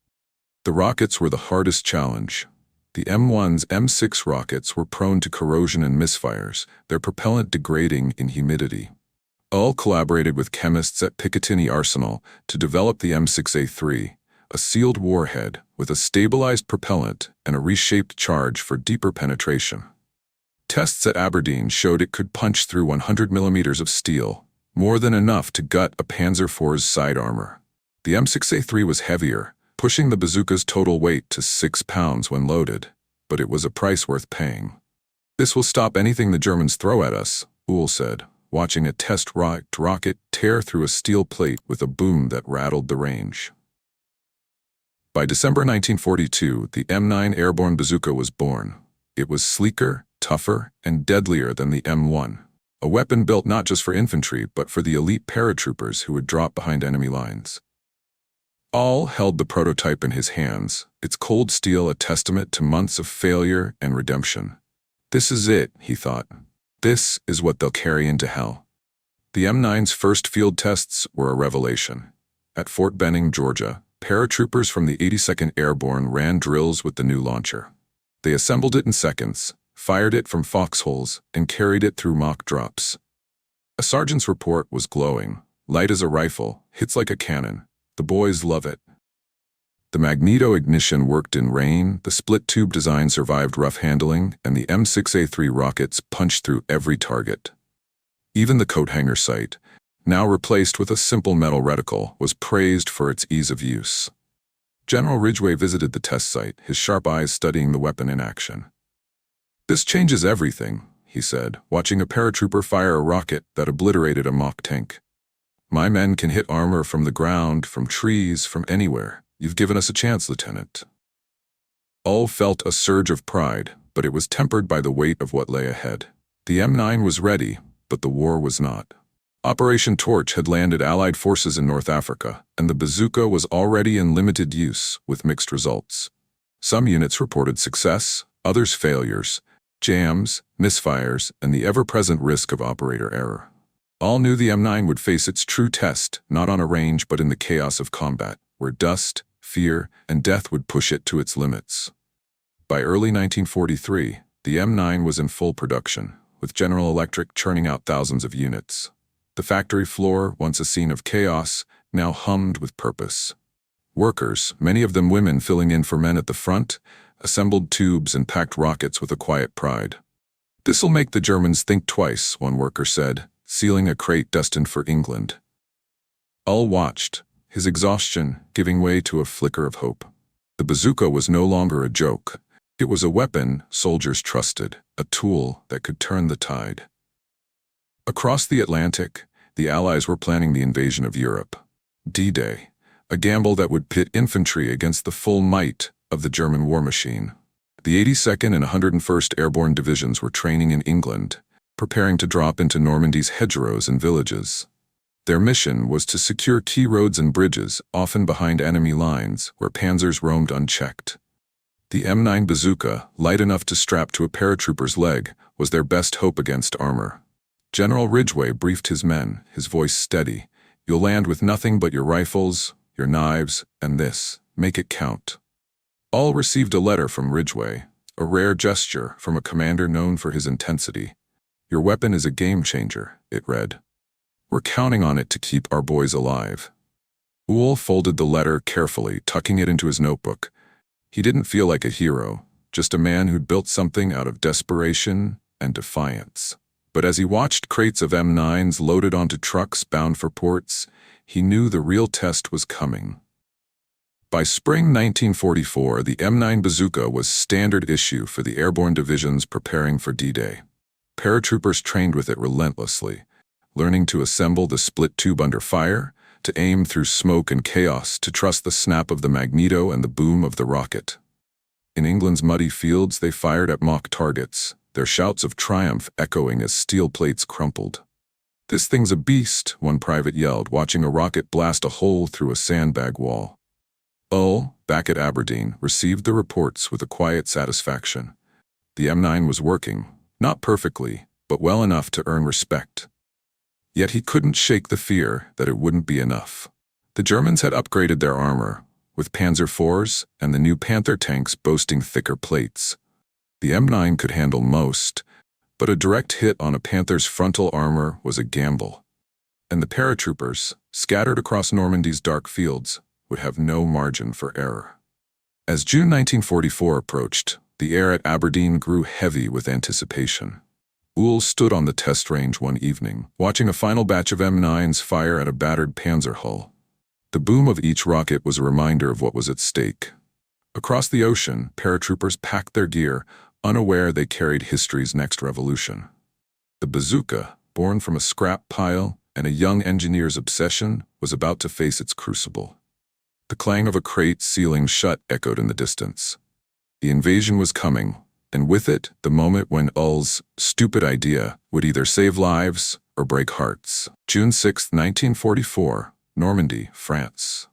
The rockets were the hardest challenge. The M1's M6 rockets were prone to corrosion and misfires, their propellant degrading in humidity. Hull collaborated with chemists at Picatinny Arsenal to develop the M6A3, a sealed warhead with a stabilized propellant and a reshaped charge for deeper penetration. Tests at Aberdeen showed it could punch through 100 millimeters of steel, more than enough to gut a Panzer IV's side armor. The M6A3 was heavier, pushing the bazooka's total weight to 6 pounds when loaded, but it was a price worth paying. "This will stop anything the Germans throw at us," Uhl said, watching a test rocket tear through a steel plate with a boom that rattled the range. By December 1942, the M9 airborne bazooka was born. It was sleeker, tougher, and deadlier than the M1, a weapon built not just for infantry but for the elite paratroopers who would drop behind enemy lines. Hull held the prototype in his hands, its cold steel a testament to months of failure and redemption. "This is it," he thought. "This is what they'll carry into hell." The M9's first field tests were a revelation. At Fort Benning, Georgia, paratroopers from the 82nd Airborne ran drills with the new launcher. They assembled it in seconds, fired it from foxholes, and carried it through mock drops. A sergeant's report was glowing. "Light as a rifle, hits like a cannon. The boys love it." The magneto ignition worked in rain, the split-tube design survived rough handling, and the M6A3 rockets punched through every target. Even the coat hanger sight, now replaced with a simple metal reticle, was praised for its ease of use. General Ridgway visited the test site, his sharp eyes studying the weapon in action. "This changes everything," he said, watching a paratrooper fire a rocket that obliterated a mock tank. "My men can hit armor from the ground, from trees, from anywhere. You've given us a chance, Lieutenant." Hull felt a surge of pride, but it was tempered by the weight of what lay ahead. The M9 was ready, but the war was not. Operation Torch had landed Allied forces in North Africa, and the bazooka was already in limited use, with mixed results. Some units reported success, others failures, jams, misfires, and the ever-present risk of operator error. Hull knew the M9 would face its true test, not on a range but in the chaos of combat, where dust, fear, and death would push it to its limits. By early 1943, the M9 was in full production, with General Electric churning out thousands of units. The factory floor, once a scene of chaos, now hummed with purpose. Workers, many of them women filling in for men at the front, assembled tubes and packed rockets with a quiet pride. "This'll make the Germans think twice," one worker said, sealing a crate destined for England. Hull watched, his exhaustion giving way to a flicker of hope. The bazooka was no longer a joke. It was a weapon soldiers trusted, a tool that could turn the tide. Across the Atlantic, the Allies were planning the invasion of Europe. D-Day, a gamble that would pit infantry against the full might of the German war machine. The 82nd and 101st Airborne Divisions were training in England, preparing to drop into Normandy's hedgerows and villages. Their mission was to secure key roads and bridges, often behind enemy lines, where panzers roamed unchecked. The M9 bazooka, light enough to strap to a paratrooper's leg, was their best hope against armor. General Ridgway briefed his men, his voice steady. "You'll land with nothing but your rifles, your knives, and this. Make it count." Hull received a letter from Ridgway, a rare gesture from a commander known for his intensity. "Your weapon is a game changer," it read. "We're counting on it to keep our boys alive." Uhl folded the letter carefully, tucking it into his notebook. He didn't feel like a hero, just a man who'd built something out of desperation and defiance. But as he watched crates of M9s loaded onto trucks bound for ports, he knew the real test was coming. By spring 1944, the M9 bazooka was standard issue for the airborne divisions preparing for D-Day. Paratroopers trained with it relentlessly, learning to assemble the split tube under fire, to aim through smoke and chaos, to trust the snap of the magneto and the boom of the rocket. In England's muddy fields, they fired at mock targets, their shouts of triumph echoing as steel plates crumpled. "This thing's a beast," one private yelled, watching a rocket blast a hole through a sandbag wall. Hull, back at Aberdeen, received the reports with a quiet satisfaction. The M9 was working, not perfectly, but well enough to earn respect. Yet he couldn't shake the fear that it wouldn't be enough. The Germans had upgraded their armor, with Panzer IVs and the new Panther tanks boasting thicker plates. The M9 could handle most, but a direct hit on a Panther's frontal armor was a gamble. And the paratroopers, scattered across Normandy's dark fields, would have no margin for error. As June 1944 approached, the air at Aberdeen grew heavy with anticipation. Uhl stood on the test range one evening, watching a final batch of M9s fire at a battered Panzer hull. The boom of each rocket was a reminder of what was at stake. Across the ocean, paratroopers packed their gear, unaware they carried history's next revolution. The Bazooka, born from a scrap pile and a young engineer's obsession, was about to face its crucible. The clang of a crate sealing shut echoed in the distance. The invasion was coming, and with it, the moment when Uhl's stupid idea would either save lives or break hearts. June 6, 1944, Normandy, France.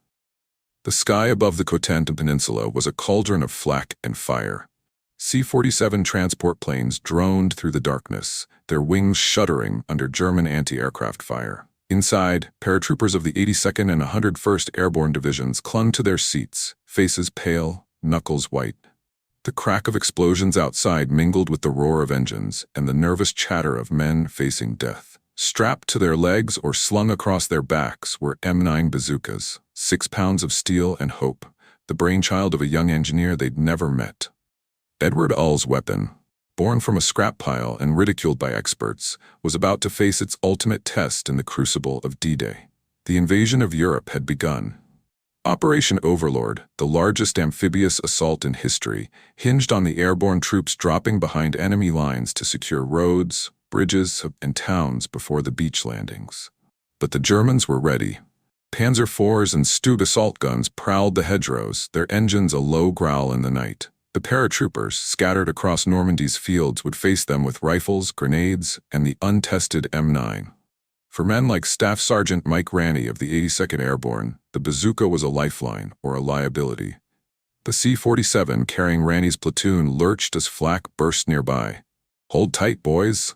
The sky above the Cotentin Peninsula was a cauldron of flak and fire. C-47 transport planes droned through the darkness, their wings shuddering under German anti-aircraft fire. Inside, paratroopers of the 82nd and 101st Airborne Divisions clung to their seats, faces pale, knuckles white. The crack of explosions outside mingled with the roar of engines and the nervous chatter of men facing death. Strapped to their legs or slung across their backs were M9 bazookas, 6 pounds of steel and hope, the brainchild of a young engineer they'd never met. Edward Uhl's weapon, born from a scrap pile and ridiculed by experts, was about to face its ultimate test in the crucible of D-Day. The invasion of Europe had begun. Operation Overlord, the largest amphibious assault in history, hinged on the airborne troops dropping behind enemy lines to secure roads, bridges, and towns before the beach landings. But the Germans were ready. Panzer IVs and Stug assault guns prowled the hedgerows, their engines a low growl in the night. The paratroopers, scattered across Normandy's fields, would face them with rifles, grenades, and the untested M9. For men like Staff Sergeant Mike Ranney of the 82nd Airborne, the bazooka was a lifeline or a liability. The C-47 carrying Ranney's platoon lurched as flak burst nearby. "Hold tight, boys,"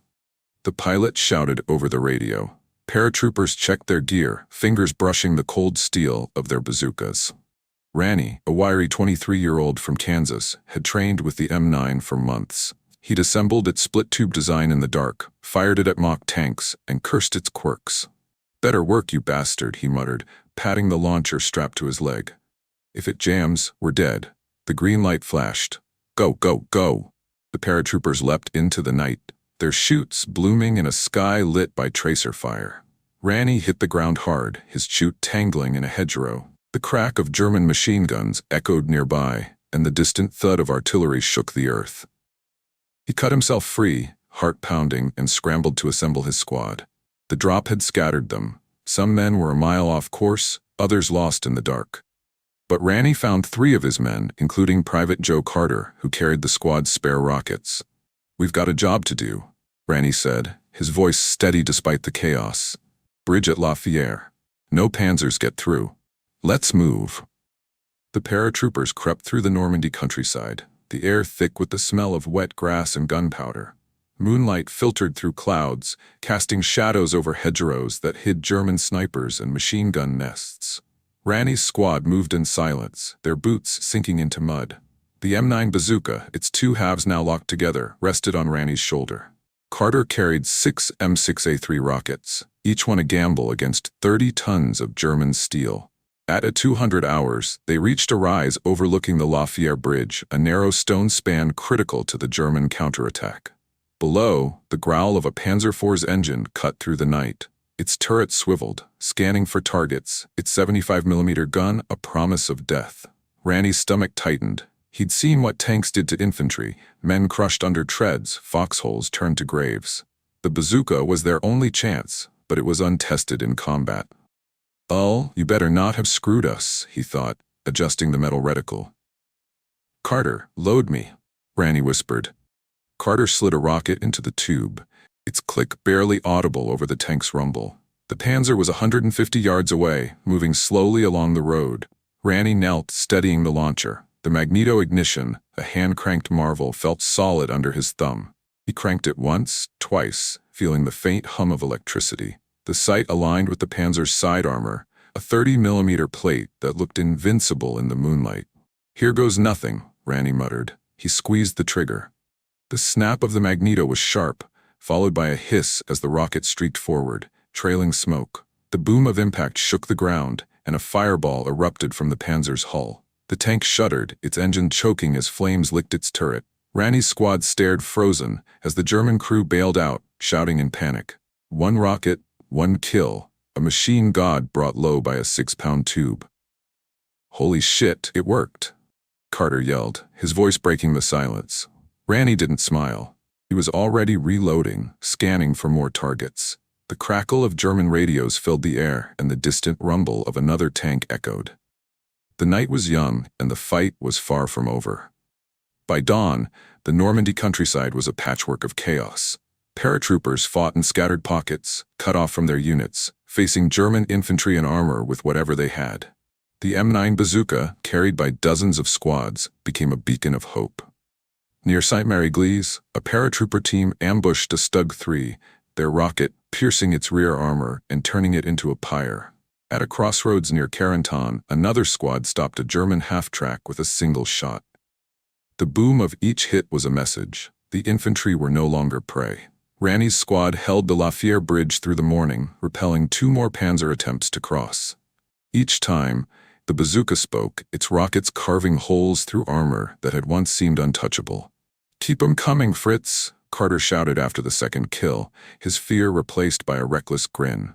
the pilot shouted over the radio. Paratroopers checked their gear, fingers brushing the cold steel of their bazookas. Ranney, a wiry 23-year-old from Kansas, had trained with the M9 for months. He'd assembled its split-tube design in the dark, fired it at mock tanks, and cursed its quirks. "Better work, you bastard," he muttered, patting the launcher strapped to his leg. "If it jams, we're dead." The green light flashed. "Go, go, go!" The paratroopers leapt into the night, their chutes blooming in a sky lit by tracer fire. Ranney hit the ground hard, his chute tangling in a hedgerow. The crack of German machine guns echoed nearby, and the distant thud of artillery shook the earth. He cut himself free, heart pounding, and scrambled to assemble his squad. The drop had scattered them. Some men were a mile off course, others lost in the dark. But Ranney found 3 of his men, including Private Joe Carter, who carried the squad's spare rockets. "We've got a job to do," Ranney said, his voice steady despite the chaos. "Bridge at Lafayette. No panzers get through. Let's move." The paratroopers crept through the Normandy countryside, the air thick with the smell of wet grass and gunpowder. Moonlight filtered through clouds, casting shadows over hedgerows that hid German snipers and machine gun nests. Ranney's squad moved in silence, their boots sinking into mud. The M9 bazooka, its 2 halves now locked together, rested on Ranney's shoulder. Carter carried 6 M6A3 rockets, each one a gamble against 30 tons of German steel. At 200 hours, they reached a rise overlooking the Lafayette Bridge, a narrow stone span critical to the German counterattack. Below, the growl of a Panzer IV's engine cut through the night. Its turret swiveled, scanning for targets, its 75mm gun a promise of death. Ranney's stomach tightened. He'd seen what tanks did to infantry, men crushed under treads, foxholes turned to graves. The bazooka was their only chance, but it was untested in combat. "Uhl, you better not have screwed us," he thought, adjusting the metal reticle. "Carter, load me," Ranney whispered. Carter slid a rocket into the tube, its click barely audible over the tank's rumble. The Panzer was 150 yards away, moving slowly along the road. Ranney knelt, steadying the launcher. The magneto ignition, a hand-cranked marvel, felt solid under his thumb. He cranked it once, twice, feeling the faint hum of electricity. The sight aligned with the Panzer's side armor, a 30mm plate that looked invincible in the moonlight. "Here goes nothing," Ranney muttered. He squeezed the trigger. The snap of the magneto was sharp, followed by a hiss as the rocket streaked forward, trailing smoke. The boom of impact shook the ground, and a fireball erupted from the Panzer's hull. The tank shuddered, its engine choking as flames licked its turret. Ranney's squad stared frozen as the German crew bailed out, shouting in panic. One rocket, one kill, a machine god brought low by a 6-pound tube. "Holy shit, it worked," Carter yelled, his voice breaking the silence. Ranney didn't smile. He was already reloading, scanning for more targets. The crackle of German radios filled the air, and the distant rumble of another tank echoed. The night was young, and the fight was far from over. By dawn, the Normandy countryside was a patchwork of chaos. Paratroopers fought in scattered pockets, cut off from their units, facing German infantry and armor with whatever they had. The M9 Bazooka, carried by dozens of squads, became a beacon of hope. Near Sainte-Mère-Église, a paratrooper team ambushed a Stug 3, their rocket piercing its rear armor and turning it into a pyre. At a crossroads near Carentan, another squad stopped a German half-track with a single shot. The boom of each hit was a message. The infantry were no longer prey. Ranney's squad held the Lafayette Bridge through the morning, repelling 2 more Panzer attempts to cross. Each time, the Bazooka spoke, its rockets carving holes through armor that had once seemed untouchable. "Keep 'em coming, Fritz," Carter shouted after the second kill, his fear replaced by a reckless grin.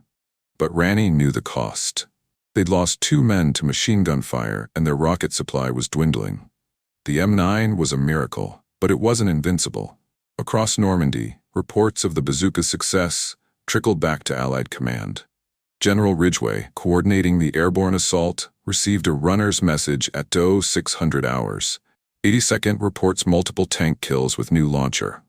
But Ranney knew the cost. They'd lost 2 men to machine gun fire, and their rocket supply was dwindling. The M9 was a miracle, but it wasn't invincible. Across Normandy, reports of the Bazooka's success trickled back to Allied command. General Ridgway, coordinating the airborne assault, received a runner's message at 0600 hours. 82nd reports multiple tank kills with new launcher.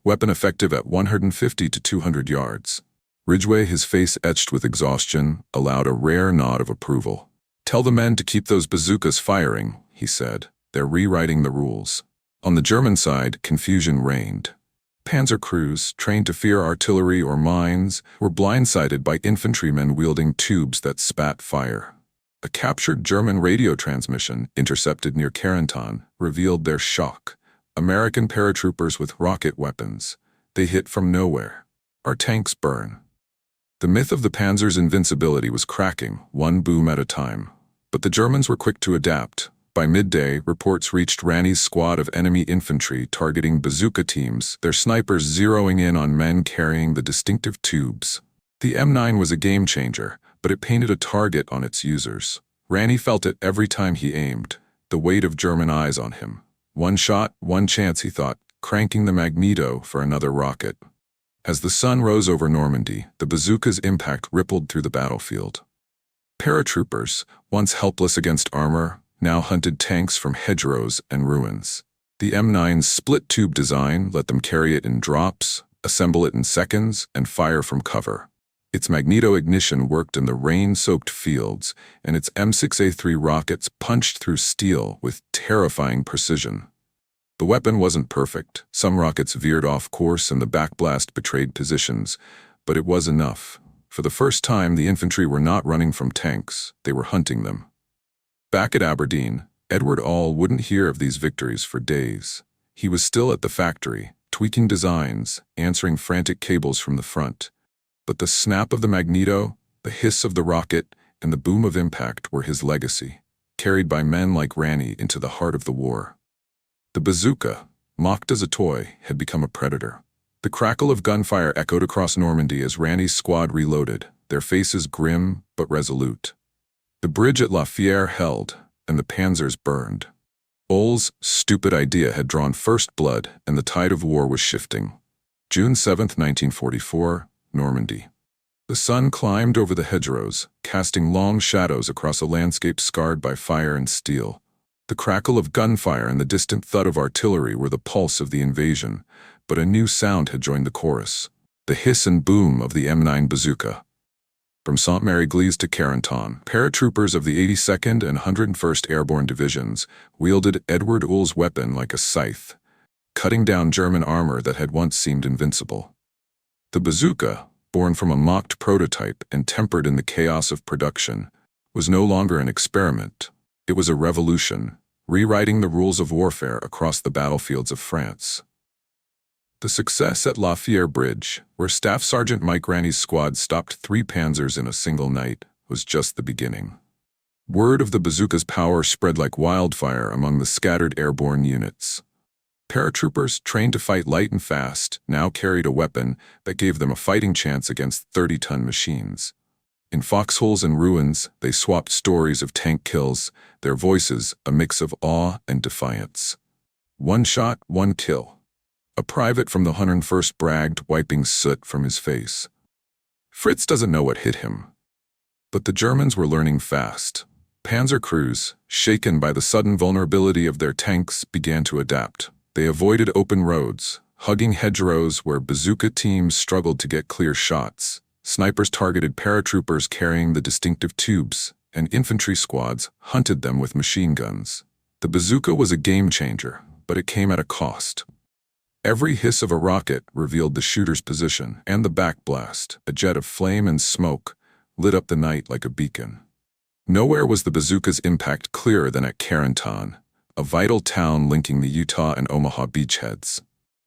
Weapon effective at 150 to 200 yards. Ridgway, his face etched with exhaustion, allowed a rare nod of approval. "Tell the men to keep those bazookas firing," he said. "They're rewriting the rules." On the German side, confusion reigned. Panzer crews, trained to fear artillery or mines, were blindsided by infantrymen wielding tubes that spat fire. A captured German radio transmission, intercepted near Carentan, revealed their shock. American paratroopers with rocket weapons. They hit from nowhere. "Our tanks burn." The myth of the Panzer's invincibility was cracking, one boom at a time. But the Germans were quick to adapt. By midday, reports reached Ranney's squad of enemy infantry targeting bazooka teams, their snipers zeroing in on men carrying the distinctive tubes. The M9 was a game-changer, but it painted a target on its users. Ranney felt it every time he aimed, the weight of German eyes on him. One shot, one chance, he thought, cranking the magneto for another rocket. As the sun rose over Normandy, the bazooka's impact rippled through the battlefield. Paratroopers, once helpless against armor, now hunted tanks from hedgerows and ruins. The M9's split-tube design let them carry it in drops, assemble it in seconds, and fire from cover. Its magneto ignition worked in the rain-soaked fields, and its M6A3 rockets punched through steel with terrifying precision. The weapon wasn't perfect. Some rockets veered off course and the backblast betrayed positions, but it was enough. For the first time, the infantry were not running from tanks, they were hunting them. Back at Aberdeen, Edward All wouldn't hear of these victories for days. He was still at the factory, tweaking designs, answering frantic cables from the front. But the snap of the magneto, the hiss of the rocket, and the boom of impact were his legacy, carried by men like Ranney into the heart of the war. The bazooka, mocked as a toy, had become a predator. The crackle of gunfire echoed across Normandy as Ranney's squad reloaded, their faces grim but resolute. The bridge at Lafayette held, and the Panzers burned. Ohl's stupid idea had drawn first blood, and the tide of war was shifting. June 7, 1944, Normandy. The sun climbed over the hedgerows, casting long shadows across a landscape scarred by fire and steel. The crackle of gunfire and the distant thud of artillery were the pulse of the invasion, but a new sound had joined the chorus, the hiss and boom of the M9 bazooka. From Sainte-Mère-Église to Carentan, paratroopers of the 82nd and 101st Airborne Divisions wielded Edward Uhl's weapon like a scythe, cutting down German armor that had once seemed invincible. The bazooka, born from a mocked prototype and tempered in the chaos of production, was no longer an experiment. It was a revolution, rewriting the rules of warfare across the battlefields of France. The success at La Fière Bridge, where Staff Sergeant Mike Ranney's squad stopped 3 panzers in a single night, was just the beginning. Word of the bazooka's power spread like wildfire among the scattered airborne units. Paratroopers, trained to fight light and fast, now carried a weapon that gave them a fighting chance against 30-ton machines. In foxholes and ruins, they swapped stories of tank kills, their voices a mix of awe and defiance. 1 shot, 1 kill. A private from the 101st bragged, wiping soot from his face. Fritz doesn't know what hit him. But the Germans were learning fast. Panzer crews, shaken by the sudden vulnerability of their tanks, began to adapt. They avoided open roads, hugging hedgerows where bazooka teams struggled to get clear shots. Snipers targeted paratroopers carrying the distinctive tubes, and infantry squads hunted them with machine guns. The bazooka was a game changer, but it came at a cost. Every hiss of a rocket revealed the shooter's position, and the backblast, a jet of flame and smoke, lit up the night like a beacon. Nowhere was the bazooka's impact clearer than at Carentan, a vital town linking the Utah and Omaha beachheads.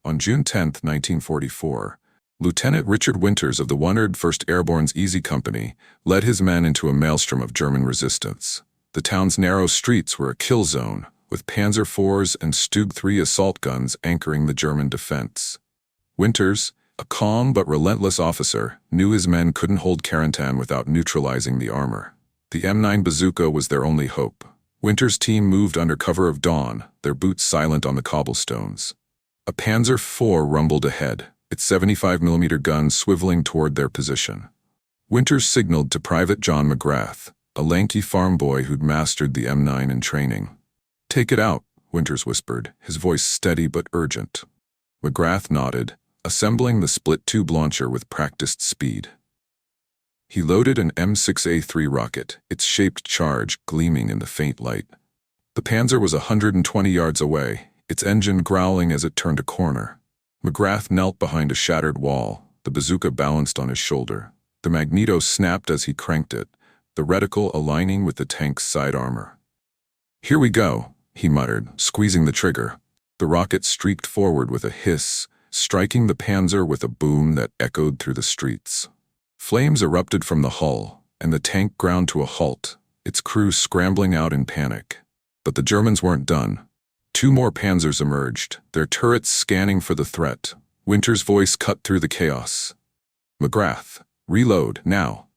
On June 10, 1944, Lieutenant Richard Winters of the 101st Airborne's Easy Company led his men into a maelstrom of German resistance. The town's narrow streets were a kill zone, with Panzer IVs and Stug 3 assault guns anchoring the German defense. Winters, a calm but relentless officer, knew his men couldn't hold Carentan without neutralizing the armor. The M9 bazooka was their only hope. Winters' team moved under cover of dawn, their boots silent on the cobblestones. A Panzer IV rumbled ahead, its 75mm gun swiveling toward their position. Winters signaled to Private John McGrath, a lanky farm boy who'd mastered the M9 in training. "Take it out," Winters whispered, his voice steady but urgent. McGrath nodded, assembling the split-tube launcher with practiced speed. He loaded an M6A3 rocket, its shaped charge gleaming in the faint light. The Panzer was 120 yards away, its engine growling as it turned a corner. McGrath knelt behind a shattered wall, the bazooka balanced on his shoulder. The magneto snapped as he cranked it, the reticle aligning with the tank's side armor. "Here we go," he muttered, squeezing the trigger. The rocket streaked forward with a hiss, striking the Panzer with a boom that echoed through the streets. Flames erupted from the hull, and the tank ground to a halt, its crew scrambling out in panic. But the Germans weren't done. 2 more Panzers emerged, their turrets scanning for the threat. Winters' voice cut through the chaos. "McGrath, reload, now."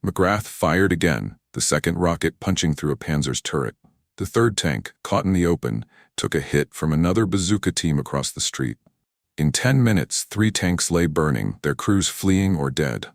McGrath fired again, the second rocket punching through a Panzer's turret. The third tank, caught in the open, took a hit from another bazooka team across the street. In 10 minutes, 3 tanks lay burning, their crews fleeing or dead.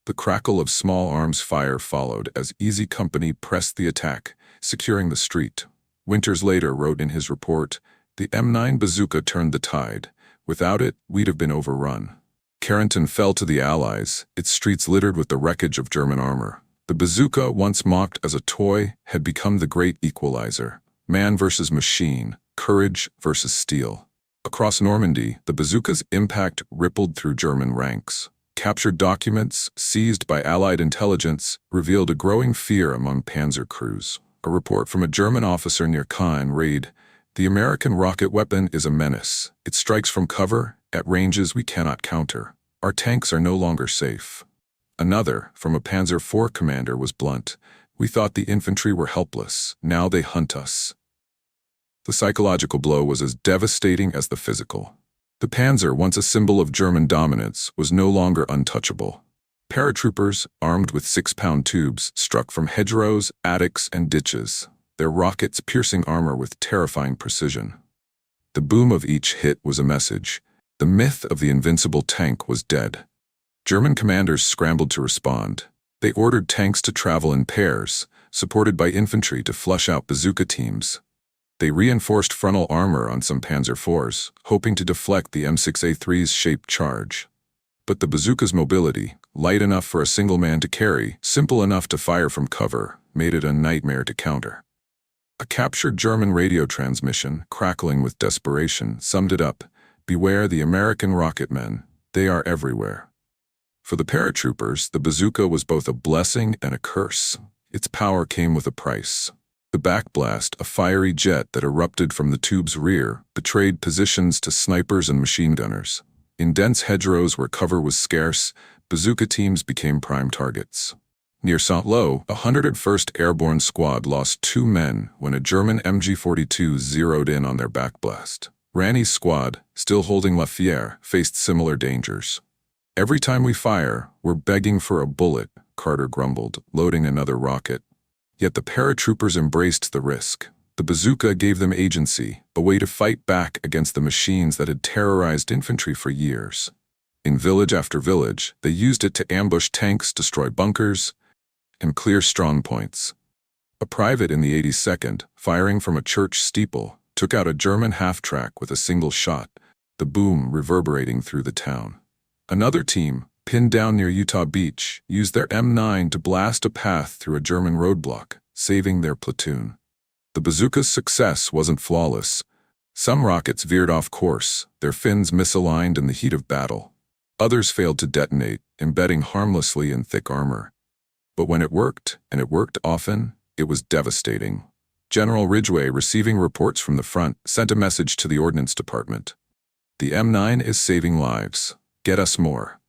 The crackle of small arms fire followed as Easy Company pressed the attack, securing the street. Winters later wrote in his report, "The M9 bazooka turned the tide. Without it, we'd have been overrun." Carentan fell to the Allies, its streets littered with the wreckage of German armor. The bazooka, once mocked as a toy, had become the great equalizer. Man versus machine, courage versus steel. Across Normandy, the bazooka's impact rippled through German ranks. Captured documents, seized by Allied intelligence, revealed a growing fear among Panzer crews. A report from a German officer near Caen read, "The American rocket weapon is a menace. It strikes from cover, at ranges we cannot counter. Our tanks are no longer safe." Another, from a Panzer IV commander, was blunt. "We thought the infantry were helpless. Now they hunt us." The psychological blow was as devastating as the physical. The Panzer, once a symbol of German dominance, was no longer untouchable. Paratroopers, armed with 6-pound tubes, struck from hedgerows, attics, and ditches, their rockets piercing armor with terrifying precision. The boom of each hit was a message. The myth of the invincible tank was dead. German commanders scrambled to respond. They ordered tanks to travel in pairs, supported by infantry to flush out bazooka teams. They reinforced frontal armor on some Panzer IVs, hoping to deflect the M6A3's shaped charge. But the bazooka's mobility, light enough for a single man to carry, simple enough to fire from cover, made it a nightmare to counter. A captured German radio transmission, crackling with desperation, summed it up: "Beware the American rocket men, they are everywhere." For the paratroopers, the bazooka was both a blessing and a curse. its power came with a price. The backblast, a fiery jet that erupted from the tube's rear, betrayed positions to snipers and machine gunners. In dense hedgerows where cover was scarce, bazooka teams became prime targets. Near Saint-Lô, a 101st Airborne Squad lost 2 men when a German MG-42 zeroed in on their backblast. Ranney's squad, still holding La Fière, faced similar dangers. "Every time we fire, we're begging for a bullet," Carter grumbled, loading another rocket. Yet the paratroopers embraced the risk. The bazooka gave them agency, a way to fight back against the machines that had terrorized infantry for years. In village after village, they used it to ambush tanks, destroy bunkers, and clear strong points. A private in the 82nd, firing from a church steeple, took out a German half-track with a single shot, the boom reverberating through the town. Another team, pinned down near Utah Beach, used their M9 to blast a path through a German roadblock, saving their platoon. The bazooka's success wasn't flawless. Some rockets veered off course, their fins misaligned in the heat of battle. Others failed to detonate, embedding harmlessly in thick armor. But when it worked, and it worked often, it was devastating. General Ridgway, receiving reports from the front, sent a message to the Ordnance Department. "The M9 is saving lives. Get us more."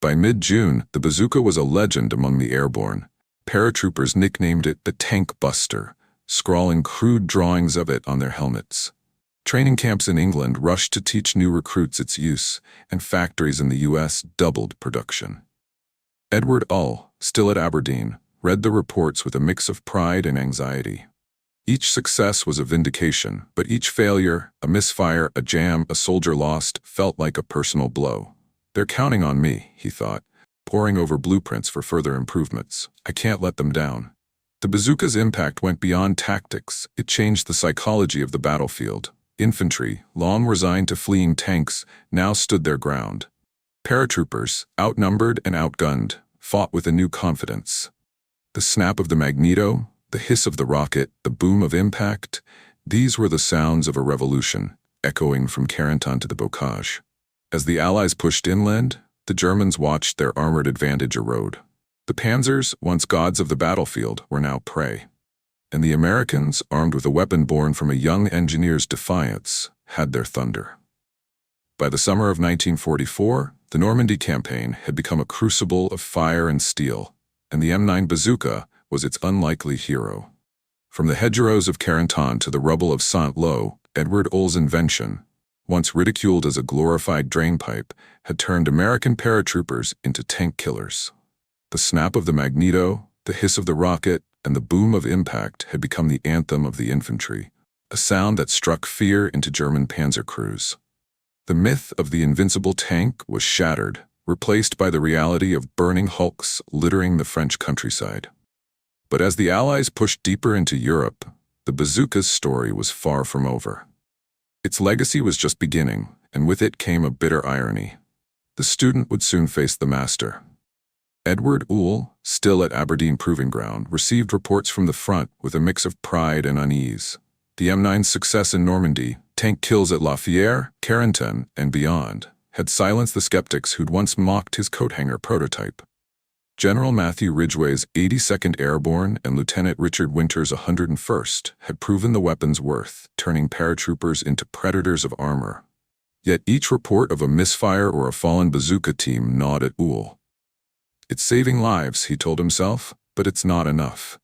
By mid-June, the bazooka was a legend among the airborne. Paratroopers nicknamed it the Tank Buster, scrawling crude drawings of it on their helmets. Training camps in England rushed to teach new recruits its use, and factories in the U.S. doubled production. Edward Ull, still at Aberdeen, read the reports with a mix of pride and anxiety. Each success was a vindication, but each failure, a misfire, a jam, a soldier lost, felt like a personal blow. "They're counting on me," he thought, poring over blueprints for further improvements. "I can't let them down." The bazooka's impact went beyond tactics. It changed the psychology of the battlefield. Infantry, long resigned to fleeing tanks, now stood their ground. Paratroopers, outnumbered and outgunned, fought with a new confidence. The snap of the magneto, the hiss of the rocket, the boom of impact, these were the sounds of a revolution, echoing from Carentan to the Bocage. As the Allies pushed inland, the Germans watched their armored advantage erode. The Panzers, once gods of the battlefield, were now prey. And the Americans, armed with a weapon born from a young engineer's defiance, had their thunder. By the summer of 1944, the Normandy campaign had become a crucible of fire and steel, and the M9 bazooka was its unlikely hero. From the hedgerows of Carentan to the rubble of Saint-Lô, Edward Ull's invention, once ridiculed as a glorified drainpipe, had turned American paratroopers into tank killers. The snap of the magneto, the hiss of the rocket, and the boom of impact had become the anthem of the infantry, a sound that struck fear into German panzer crews. The myth of the invincible tank was shattered, replaced by the reality of burning hulks littering the French countryside. But as the Allies pushed deeper into Europe, the bazooka's story was far from over. Its legacy was just beginning, and with it came a bitter irony. The student would soon face the master. Edward Ull, still at Aberdeen Proving Ground, received reports from the front with a mix of pride and unease. The M9's success in Normandy, tank kills at La Fière, Carentan, and beyond, had silenced the skeptics who'd once mocked his coat-hanger prototype. General Matthew Ridgway's 82nd Airborne and Lieutenant Richard Winter's 101st had proven the weapon's worth, turning paratroopers into predators of armor. Yet each report of a misfire or a fallen bazooka team gnawed at Ull. "It's saving lives," he told himself, "but it's not enough."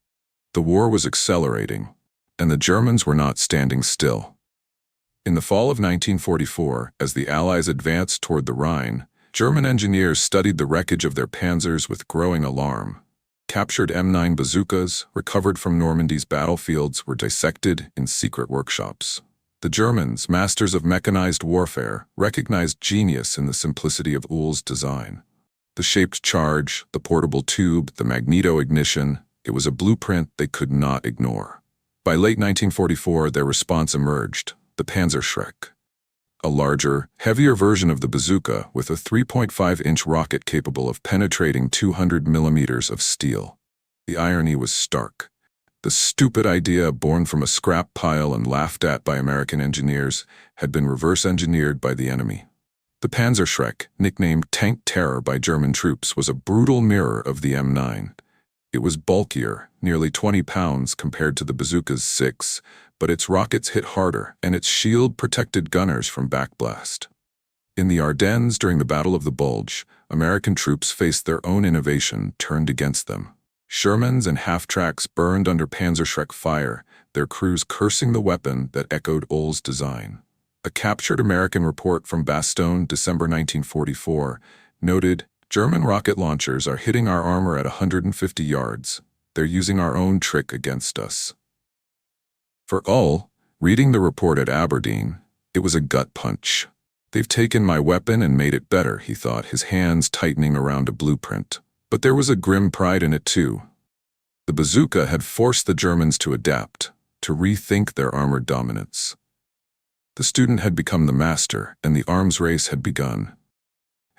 The war was accelerating, and the Germans were not standing still. In the fall of 1944, as the Allies advanced toward the Rhine, German engineers studied the wreckage of their panzers with growing alarm. Captured M9 bazookas, recovered from Normandy's battlefields, were dissected in secret workshops. The Germans, masters of mechanized warfare, recognized genius in the simplicity of Ull's design. The shaped charge, the portable tube, the magneto ignition, it was a blueprint they could not ignore. By late 1944, their response emerged, the Panzerschreck. A larger, heavier version of the bazooka with a 3.5-inch rocket capable of penetrating 200 millimeters of steel. The irony was stark. The stupid idea, born from a scrap pile and laughed at by American engineers, had been reverse-engineered by the enemy. The Panzerschreck, nicknamed Tank Terror by German troops, was a brutal mirror of the M9. It was bulkier, nearly 20 pounds compared to the Bazooka's 6, but its rockets hit harder and its shield protected gunners from backblast. In the Ardennes during the Battle of the Bulge, American troops faced their own innovation turned against them. Shermans and half-tracks burned under Panzerschreck fire, their crews cursing the weapon that echoed Ohl's design. A captured American report from Bastogne, December 1944, noted, "German rocket launchers are hitting our armor at 150 yards. They're using our own trick against us." For Ohl, reading the report at Aberdeen, it was a gut punch. "They've taken my weapon and made it better," he thought, his hands tightening around a blueprint. But there was a grim pride in it too. The Bazooka had forced the Germans to adapt, to rethink their armored dominance. The student had become the master, and the arms race had begun.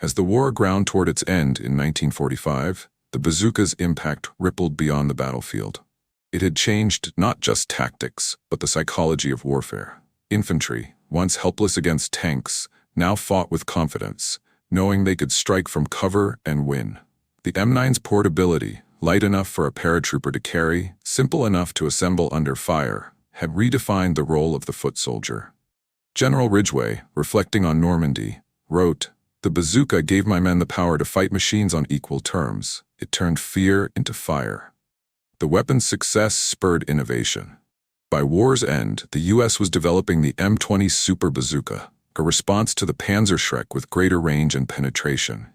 As the war ground toward its end in 1945, the Bazooka's impact rippled beyond the battlefield. It had changed not just tactics, but the psychology of warfare. Infantry, once helpless against tanks, now fought with confidence, knowing they could strike from cover and win. The M9's portability, light enough for a paratrooper to carry, simple enough to assemble under fire, had redefined the role of the foot soldier. General Ridgway, reflecting on Normandy, wrote, "The Bazooka gave my men the power to fight machines on equal terms. It turned fear into fire." The weapon's success spurred innovation. By war's end, the U.S. was developing the M20 Super Bazooka, a response to the Panzerschreck with greater range and penetration.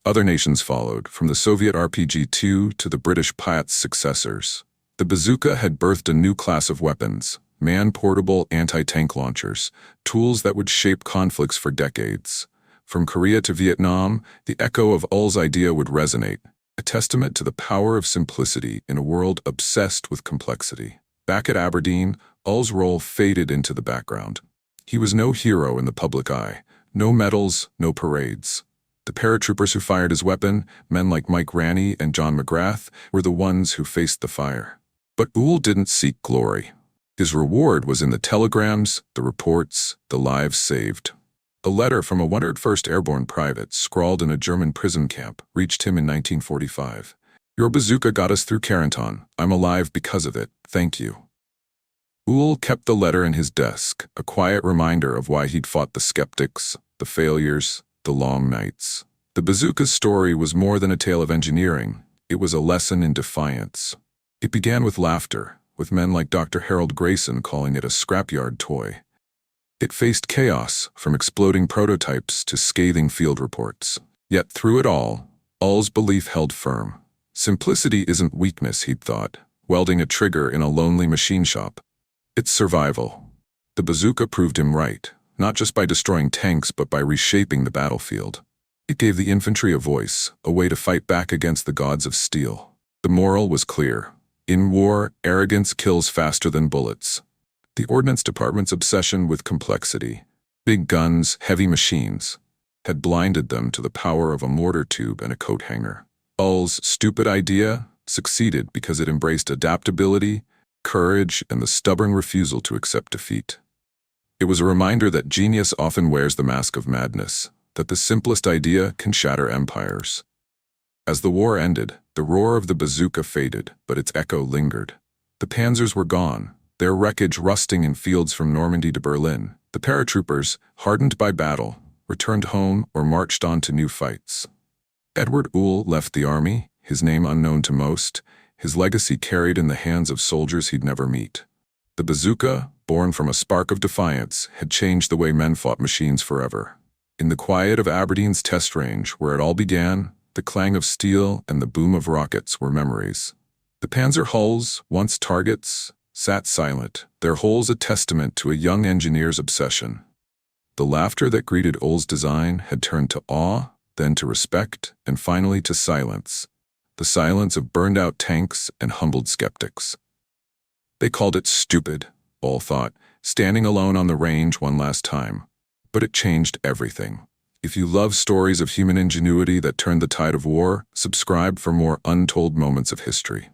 Other nations followed, from the Soviet RPG-2 to the British Piat's successors. The Bazooka had birthed a new class of weapons, man-portable anti-tank launchers, tools that would shape conflicts for decades. From Korea to Vietnam, the echo of Ohl's idea would resonate, a testament to the power of simplicity in a world obsessed with complexity. Back at Aberdeen, Ohl's role faded into the background. He was no hero in the public eye, no medals, no parades. The paratroopers who fired his weapon, men like Mike Ranney and John McGrath, were the ones who faced the fire. But Ohl didn't seek glory. His reward was in the telegrams, the reports, the lives saved. A letter from a 101st Airborne private, scrawled in a German prison camp, reached him in 1945. "Your Bazooka got us through Carentan. I'm alive because of it. Thank you." Ohl kept the letter in his desk, a quiet reminder of why he'd fought the skeptics, the failures, the long nights. The Bazooka's story was more than a tale of engineering. It was a lesson in defiance. It began with laughter, with men like Dr. Harold Grayson calling it a scrapyard toy. It faced chaos, from exploding prototypes to scathing field reports. Yet through it all, Ohl's belief held firm. Simplicity isn't weakness, he'd thought, welding a trigger in a lonely machine shop. It's survival. The Bazooka proved him right, not just by destroying tanks but by reshaping the battlefield. It gave the infantry a voice, a way to fight back against the gods of steel. The moral was clear. In war, arrogance kills faster than bullets. The Ordnance Department's obsession with complexity, big guns, heavy machines, had blinded them to the power of a mortar tube and a coat hanger. Ohl's stupid idea succeeded because it embraced adaptability, courage, and the stubborn refusal to accept defeat. It was a reminder that genius often wears the mask of madness, that the simplest idea can shatter empires. As the war ended, the roar of the Bazooka faded, but its echo lingered. The Panzers were gone, their wreckage rusting in fields from Normandy to Berlin. The paratroopers, hardened by battle, returned home or marched on to new fights. Edward Ohl left the army, his name unknown to most, his legacy carried in the hands of soldiers he'd never meet. The Bazooka, born from a spark of defiance, had changed the way men fought machines forever. In the quiet of Aberdeen's test range, where it all began, the clang of steel and the boom of rockets were memories. The Panzer hulls, once targets, sat silent, their holes a testament to a young engineer's obsession. The laughter that greeted Ohl's design had turned to awe, then to respect, and finally to silence. The silence of burned-out tanks and humbled skeptics. They called it stupid, Ohl thought, standing alone on the range one last time. But it changed everything. If you love stories of human ingenuity that turned the tide of war, subscribe for more untold moments of history.